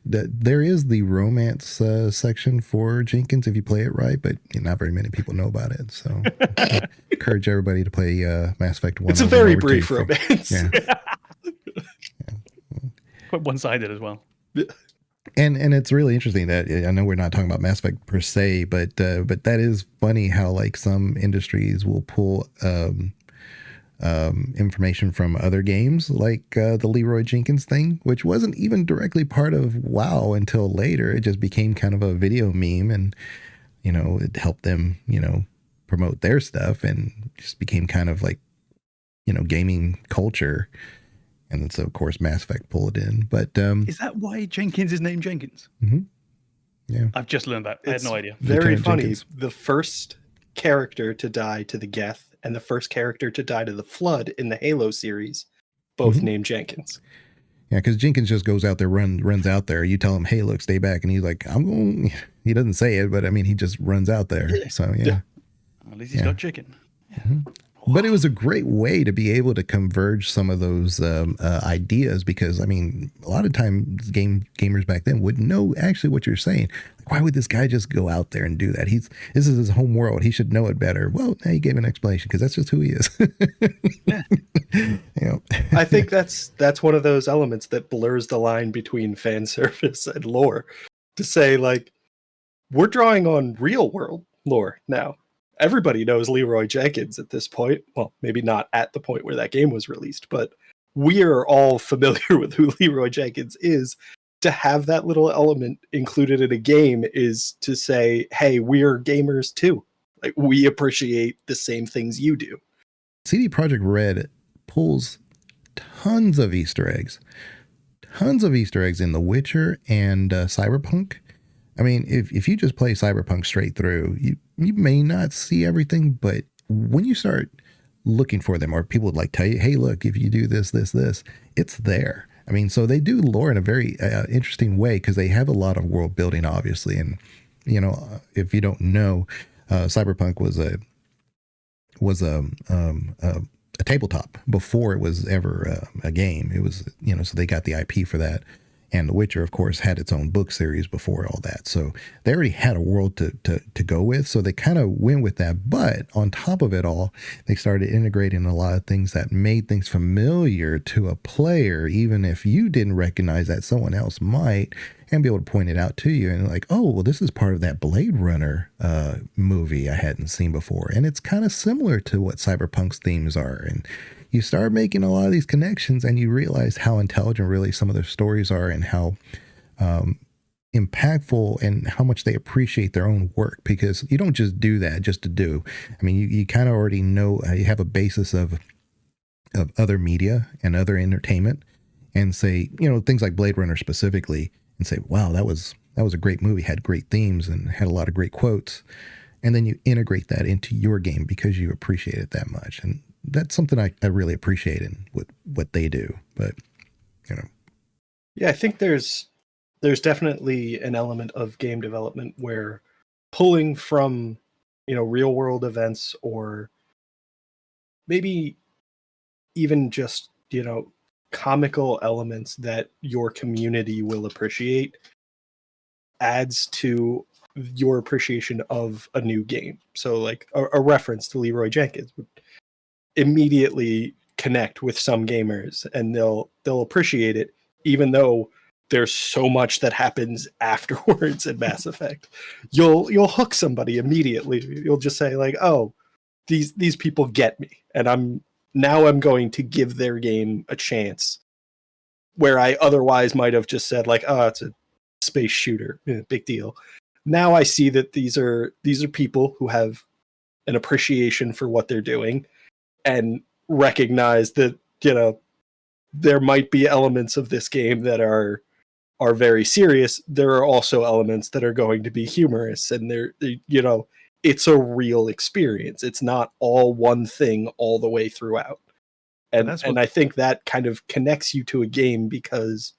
Speaker 1: There is the romance section for Jenkins if you play it right, but not very many people know about it. So I encourage everybody to play Mass Effect 1.
Speaker 2: It's a very brief romance.
Speaker 1: Yeah.
Speaker 3: Quite one-sided as well.
Speaker 2: Yeah.
Speaker 1: And it's really interesting that, I know we're not talking about Mass Effect per se, but that is funny how like some industries will pull information from other games, like the Leroy Jenkins thing, which wasn't even directly part of WoW until later. It just became kind of a video meme, and you know, it helped them, you know, promote their stuff, and just became kind of like, you know, gaming culture. And then so of course Mass Effect pulled it in. But
Speaker 3: is that why Jenkins is named Jenkins?
Speaker 1: Mm-hmm. Yeah,
Speaker 3: I've just learned that. I had no idea.
Speaker 2: Very
Speaker 1: Lieutenant
Speaker 2: funny.
Speaker 1: Jenkins.
Speaker 2: The first character to die to the Geth and the first character to die to the Flood in the Halo series, both named Jenkins.
Speaker 1: Yeah, because Jenkins just goes out there, runs out there. You tell him, "Hey, look, stay back," and he's like, "I'm going." He doesn't say it, but I mean, he just runs out there. So yeah.
Speaker 3: At least he's got chicken.
Speaker 1: Mm-hmm. But it was a great way to be able to converge some of those ideas, because I mean, a lot of times gamers back then wouldn't know actually what you're saying. Like, why would this guy just go out there and do that? This is his home world. He should know it better. Well, now you gave an explanation, because that's just who he is.
Speaker 3: Yeah.
Speaker 1: You know.
Speaker 2: I think that's one of those elements that blurs the line between fan service and lore. To say, like, we're drawing on real world lore now. Everybody knows Leroy Jenkins at this point. Well, maybe not at the point where that game was released, but we are all familiar with who Leroy Jenkins is. To have that little element included in a game is to say, hey, we're gamers too. Like, we appreciate the same things you do.
Speaker 1: CD Projekt Red pulls tons of Easter eggs in The Witcher and Cyberpunk. I mean, if you just play Cyberpunk straight through, you may not see everything, but when you start looking for them, or people would like tell you, hey, look, if you do this, it's there. I mean, so they do lore in a very interesting way, because they have a lot of world building, obviously. And, you know, if you don't know, Cyberpunk was a tabletop before it was ever a game. It was, you know, so they got the IP for that. And The Witcher, of course, had its own book series before all that. So they already had a world to go with. So they kind of went with that. But on top of it all, they started integrating a lot of things that made things familiar to a player, even if you didn't recognize that, someone else might, and be able to point it out to you. And like, oh, well, this is part of that Blade Runner movie I hadn't seen before. And it's kind of similar to what Cyberpunk's themes are. And you start making a lot of these connections, and you realize how intelligent really some of their stories are, and how impactful, and how much they appreciate their own work, because you don't just do that just to do. I mean, you kind of already know, you have a basis of other media and other entertainment, and say, you know, things like Blade Runner specifically, and say, wow, that was a great movie, had great themes and had a lot of great quotes. And then you integrate that into your game because you appreciate it that much. And that's something I really appreciate in what they do. But, you know.
Speaker 2: Yeah, I think there's definitely an element of game development where pulling from, you know, real world events, or maybe even just, you know, comical elements that your community will appreciate, adds to your appreciation of a new game. So like a reference to Leroy Jenkins would immediately connect with some gamers, and they'll appreciate it, even though there's so much that happens afterwards in Mass Effect. You'll hook somebody immediately. You'll just say like, oh, these people get me, and I'm going to give their game a chance, where I otherwise might have just said like, oh, it's a space shooter, big deal. Now I see that these are people who have an appreciation for what they're doing, and recognize that, you know, there might be elements of this game that are very serious. There are also elements that are going to be humorous, and they're you know, it's a real experience. It's not all one thing all the way throughout. And I think that kind of connects you to a game, because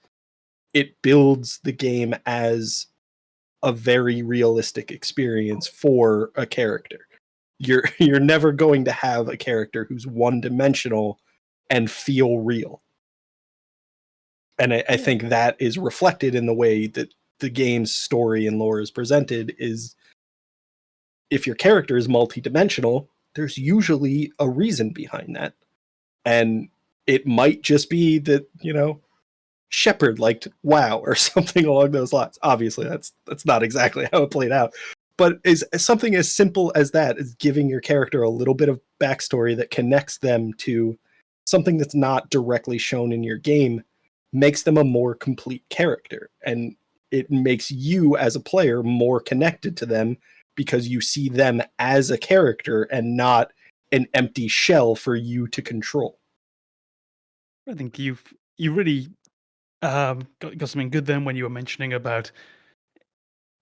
Speaker 2: it builds the game as a very realistic experience for a character. You're never going to have a character who's one-dimensional and feel real. And I think that is reflected in the way that the game's story and lore is presented. Is if your character is multi-dimensional, there's usually a reason behind that. And it might just be that, you know, Shepard liked WoW or something along those lines. Obviously, that's not exactly how it played out. But is something as simple as that, is giving your character a little bit of backstory that connects them to something that's not directly shown in your game, makes them a more complete character. And it makes you as a player more connected to them, because you see them as a character and not an empty shell for you to control.
Speaker 3: I think you really got something good then when you were mentioning about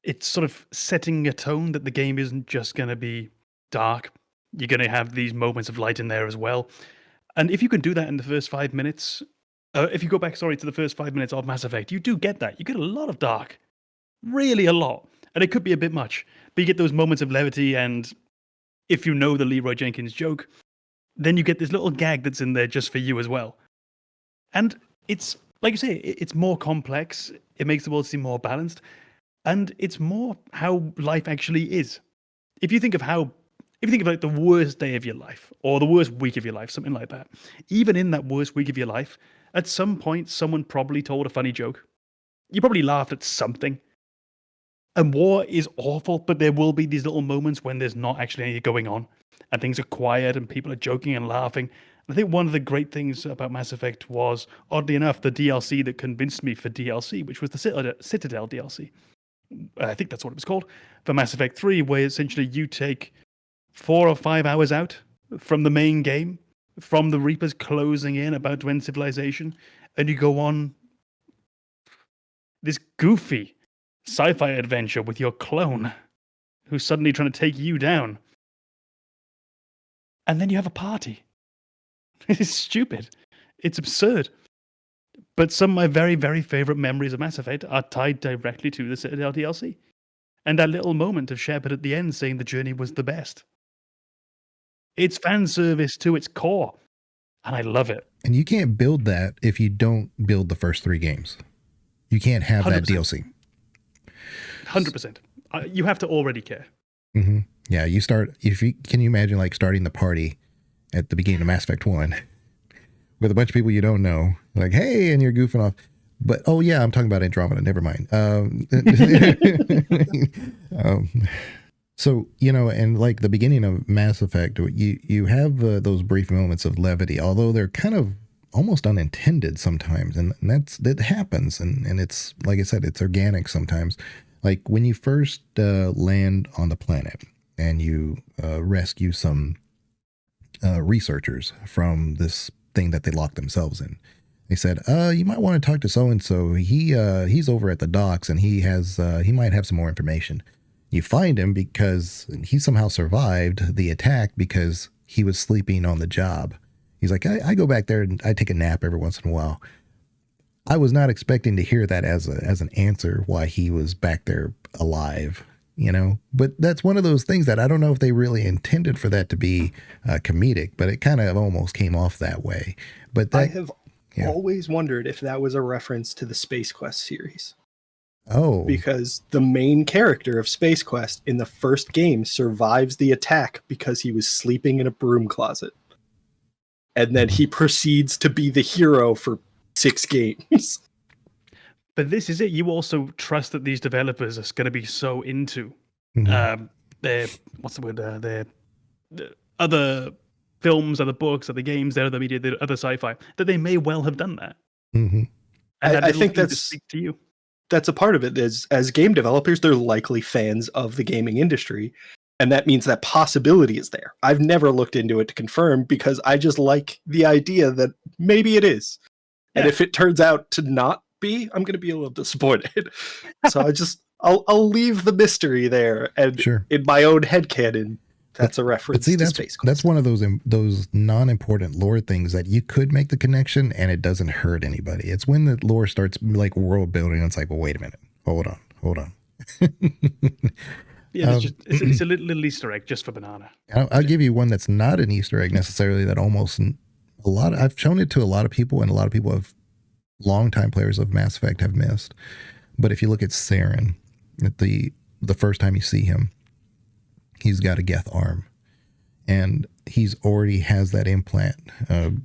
Speaker 3: it's sort of setting a tone that the game isn't just going to be dark. You're going to have these moments of light in there as well. And if you can do that in the first 5 minutes, if you go back, to the first 5 minutes of Mass Effect, you do get that. You get a lot of dark, really a lot. And it could be a bit much, but you get those moments of levity. And if you know the Leroy Jenkins joke, then you get this little gag that's in there just for you as well. And it's, like you say, it's more complex. It makes the world seem more balanced. And it's more how life actually is. If you think of like the worst day of your life or the worst week of your life, something like that, even in that worst week of your life, at some point, someone probably told a funny joke. You probably laughed at something. And war is awful, but there will be these little moments when there's not actually anything going on and things are quiet and people are joking and laughing. I think one of the great things about Mass Effect was, oddly enough, the DLC that convinced me for DLC, which was the Citadel DLC. I think that's what it was called, for Mass Effect 3, where essentially you take 4 or 5 hours out from the main game, from the Reapers closing in, about to end civilization, and you go on this goofy sci-fi adventure with your clone who's suddenly trying to take you down. And then you have a party. It's stupid. It's absurd. But some of my very, very favorite memories of Mass Effect are tied directly to the Citadel DLC. And that little moment of Shepard at the end saying the journey was the best. It's fan service to its core. And I love it.
Speaker 1: And you can't build that if you don't build the first 3 games. You can't have 100%. That DLC.
Speaker 3: 100%. You have to already care.
Speaker 1: Mm-hmm. Yeah, can you imagine like starting the party at the beginning of Mass Effect 1 with a bunch of people you don't know, like, hey, and you're goofing off. But, oh yeah, I'm talking about Andromeda. Never mind. So, and like the beginning of Mass Effect, you have those brief moments of levity, although they're kind of almost unintended sometimes. And that happens. And it's, like I said, it's organic sometimes. Like when you first land on the planet and you rescue some researchers from this thing that they locked themselves in. They said, you might want to talk to so-and-so. He's over at the docks and he might have some more information. You find him because he somehow survived the attack because he was sleeping on the job. He's like, I go back there and I take a nap every once in a while. I was not expecting to hear that as an answer why he was back there alive, but that's one of those things that I don't know if they really intended for that to be comedic, but it kind of almost came off that way. But I
Speaker 2: have always wondered if that was a reference to the Space Quest series.
Speaker 1: Oh,
Speaker 2: because the main character of Space Quest in the first game survives the attack because he was sleeping in a broom closet. And then he proceeds to be the hero for 6 games.
Speaker 3: But this is it. You also trust that these developers are going to be so into their other films, other books, other games, their other media, their other sci-fi, that they may well have done that.
Speaker 1: Mm-hmm.
Speaker 3: And
Speaker 2: I think that's
Speaker 3: to you.
Speaker 2: That's a part of it. As game developers, they're likely fans of the gaming industry. And that means that possibility is there. I've never looked into it to confirm because I just like the idea that maybe it is. Yeah. And if it turns out to not be, I'm going to be a little disappointed. So I'll leave the mystery there. And in my own headcanon, that's a reference to Space Quest.
Speaker 1: That's one of those non-important lore things that you could make the connection and it doesn't hurt anybody. It's when the lore starts like world building and it's like, well, wait a minute. Hold on.
Speaker 3: Yeah, it's a little Easter egg just for Banana.
Speaker 1: I'll give you one that's not an Easter egg necessarily that almost I've shown it to a lot of people and a lot of people have longtime players of Mass Effect have missed. But if you look at Saren, at the first time you see him, he's got a Geth arm and he's already has that implant.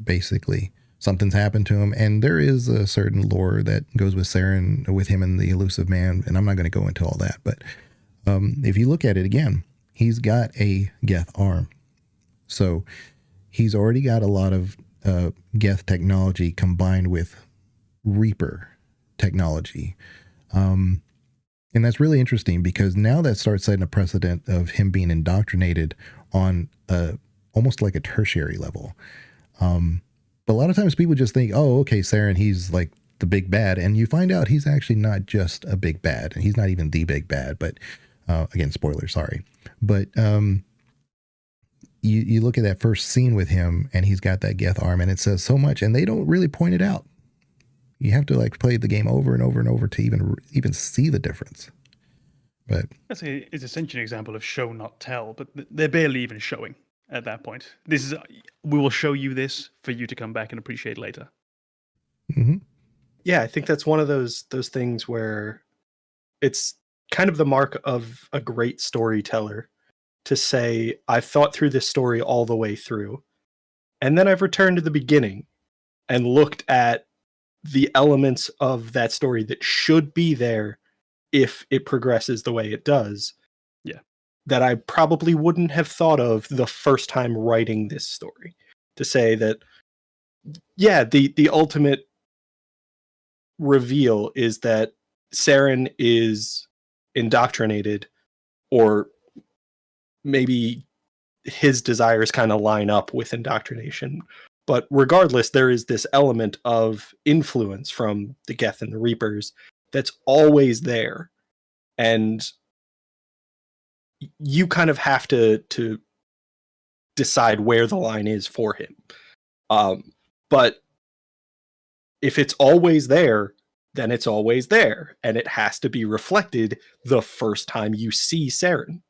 Speaker 1: Basically something's happened to him. And there is a certain lore that goes with Saren, with him and the elusive man. And I'm not going to go into all that, but if you look at it again, he's got a Geth arm. So he's already got a lot of Geth technology combined with Reaper technology. And that's really interesting because now that starts setting a precedent of him being indoctrinated on almost like a tertiary level. But a lot of times people just think, oh, okay, Saren, he's like the big bad. And you find out he's actually not just a big bad. And he's not even the big bad. But again, spoilers, sorry. But you look at that first scene with him and he's got that Geth arm and it says so much and they don't really point it out. You have to like play the game over and over and over to even see the difference. But
Speaker 3: it's essentially an example of show not tell, but they're barely even showing. at that point. This is we will show you this for you to come back and appreciate later.
Speaker 1: Mm-hmm.
Speaker 2: Yeah, I think that's one of those things where it's kind of the mark of a great storyteller to say, I've thought through this story all the way through, and then I've returned to the beginning and looked at the elements of that story that should be there if it progresses the way it does.
Speaker 3: Yeah.
Speaker 2: That I probably wouldn't have thought of the first time writing this story. To say that, yeah, the ultimate reveal is that Saren is indoctrinated, or maybe his desires kind of line up with indoctrination. But regardless, there is this element of influence from the Geth and the Reapers that's always there. And you kind of have to decide where the line is for him. But if it's always there, then it's always there. And it has to be reflected the first time you see Saren.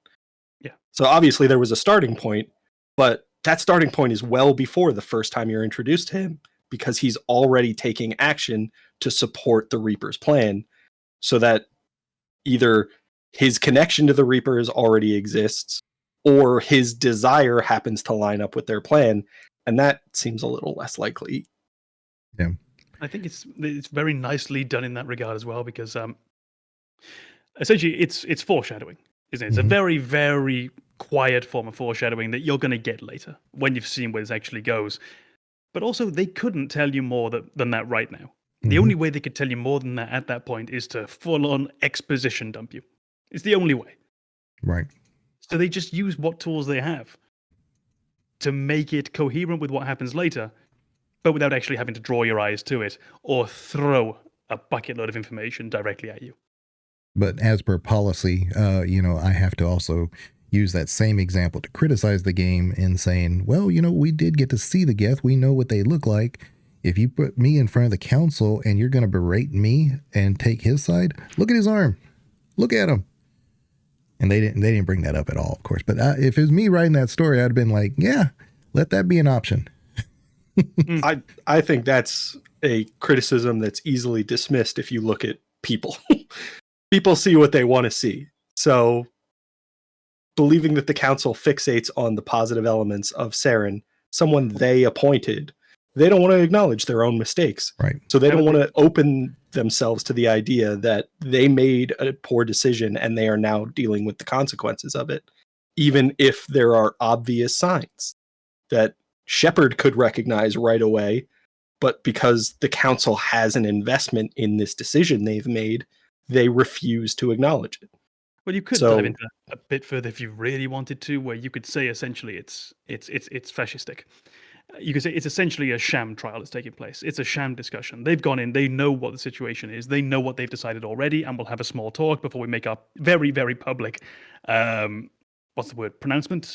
Speaker 3: Yeah.
Speaker 2: So obviously there was a starting point, but that starting point is well before the first time you're introduced to him, because he's already taking action to support the Reaper's plan, so that either his connection to the Reapers already exists, or his desire happens to line up with their plan, and that seems a little less likely.
Speaker 1: Yeah.
Speaker 3: I think it's very nicely done in that regard as well, because essentially it's foreshadowing, isn't it? It's a very, very quiet form of foreshadowing that you're going to get later when you've seen where this actually goes. But also, they couldn't tell you more than that right now. The only way they could tell you more than that at that point is to full-on exposition dump you. It's the only way.
Speaker 1: Right.
Speaker 3: So they just use what tools they have to make it coherent with what happens later, but without actually having to draw your eyes to it or throw a bucket load of information directly at you.
Speaker 1: But as per policy, I have to also use that same example to criticize the game in saying, well, we did get to see the Geth. We know what they look like. If you put me in front of the council and you're going to berate me and take his side, look at his arm. Look at him. And they didn't bring that up at all, of course. But if it was me writing that story, I'd have been like, yeah, let that be an option.
Speaker 2: I think that's a criticism that's easily dismissed if you look at people. People see what they want to see. So believing that the council fixates on the positive elements of Saren, someone they appointed, they don't want to acknowledge their own mistakes.
Speaker 1: Right.
Speaker 2: So they don't want to open themselves to the idea that they made a poor decision and they are now dealing with the consequences of it, even if there are obvious signs that Shepard could recognize right away. But because the council has an investment in this decision they've made, they refuse to acknowledge it.
Speaker 3: Well, you could dive into that a bit further if you really wanted to, where you could say essentially it's fascistic. You could say it's essentially a sham trial that's taking place. It's a sham discussion. They've gone in, they know what the situation is, they know what they've decided already, and we'll have a small talk before we make our very, very public, what's the word, pronouncement?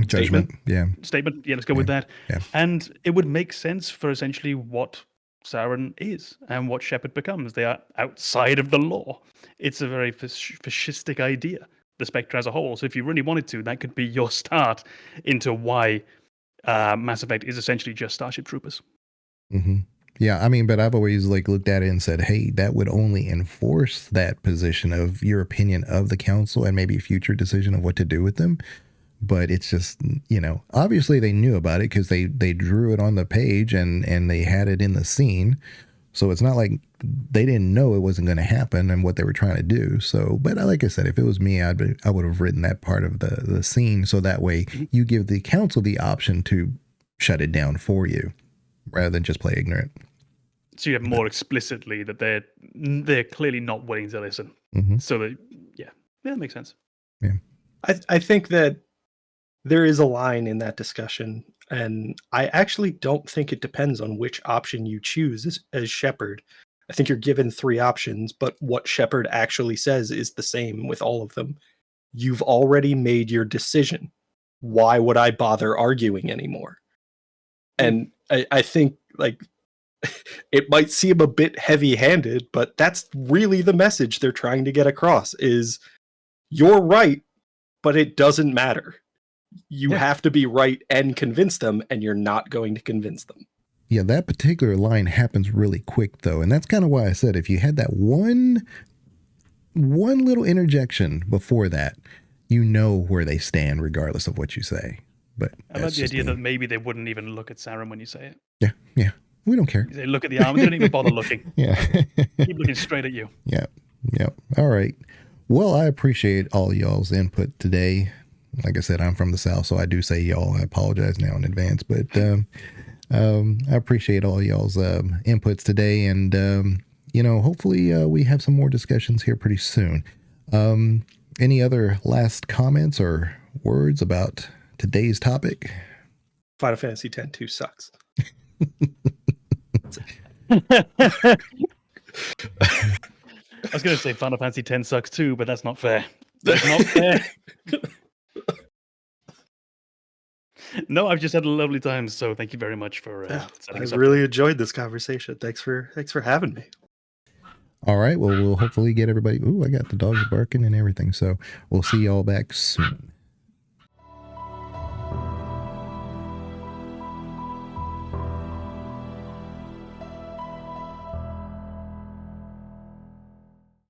Speaker 1: Judgment. Yeah.
Speaker 3: Statement. Yeah, let's go with that.
Speaker 1: Yeah.
Speaker 3: And it would make sense for essentially what Saren is and what Shepard becomes. They are outside of the law. It's a very fascistic idea, the Spectre as a whole. So if you really wanted to, that could be your start into why Mass Effect is essentially just Starship Troopers.
Speaker 1: Mm-hmm. Yeah, I mean, but I've always looked at it and said, hey, that would only enforce that position of your opinion of the council and maybe a future decision of what to do with them. But it's just, obviously they knew about it because they drew it on the page and they had it in the scene. So it's not like they didn't know it wasn't going to happen and what they were trying to do. So, but like I said, if it was me, I would have written that part of the scene. So that way you give the council the option to shut it down for you rather than just play ignorant.
Speaker 3: So you have more explicitly that they're clearly not willing to listen.
Speaker 1: Mm-hmm.
Speaker 3: So that, that makes sense.
Speaker 1: Yeah.
Speaker 2: I think that there is a line in that discussion, and I actually don't think it depends on which option you choose as Shepard. I think you're given 3 options, but what Shepard actually says is the same with all of them. You've already made your decision. Why would I bother arguing anymore? And I think it might seem a bit heavy-handed, but that's really the message they're trying to get across is you're right, but it doesn't matter. You
Speaker 3: Yeah.
Speaker 2: have to be right and convince them, and you're not going to convince them.
Speaker 1: Yeah, that particular line happens really quick, though. And that's kind of why I said if you had that one little interjection before that, you know where they stand regardless of what you say. But
Speaker 3: I like the idea that maybe they wouldn't even look at Saren when you say it.
Speaker 1: Yeah, we don't care.
Speaker 3: You say, look at the arm. They don't even bother looking.
Speaker 1: Yeah.
Speaker 3: Keep looking straight at you.
Speaker 1: Yeah. All right. Well, I appreciate all y'all's input today. Like I said, I'm from the South, so I do say y'all. I apologize now in advance, but I appreciate all y'all's inputs today, and hopefully we have some more discussions here pretty soon. Any other last comments or words about today's topic?
Speaker 2: Final Fantasy X-2 sucks.
Speaker 3: I was going to say Final Fantasy X sucks too, but that's not fair. That's not fair. No, I've just had a lovely time, so thank you very much for setting us
Speaker 2: I
Speaker 3: up.
Speaker 2: really enjoyed this conversation. Thanks for having me.
Speaker 1: All right. Well, we'll hopefully get everybody. Ooh, I got the dogs barking and everything. So we'll see y'all back soon.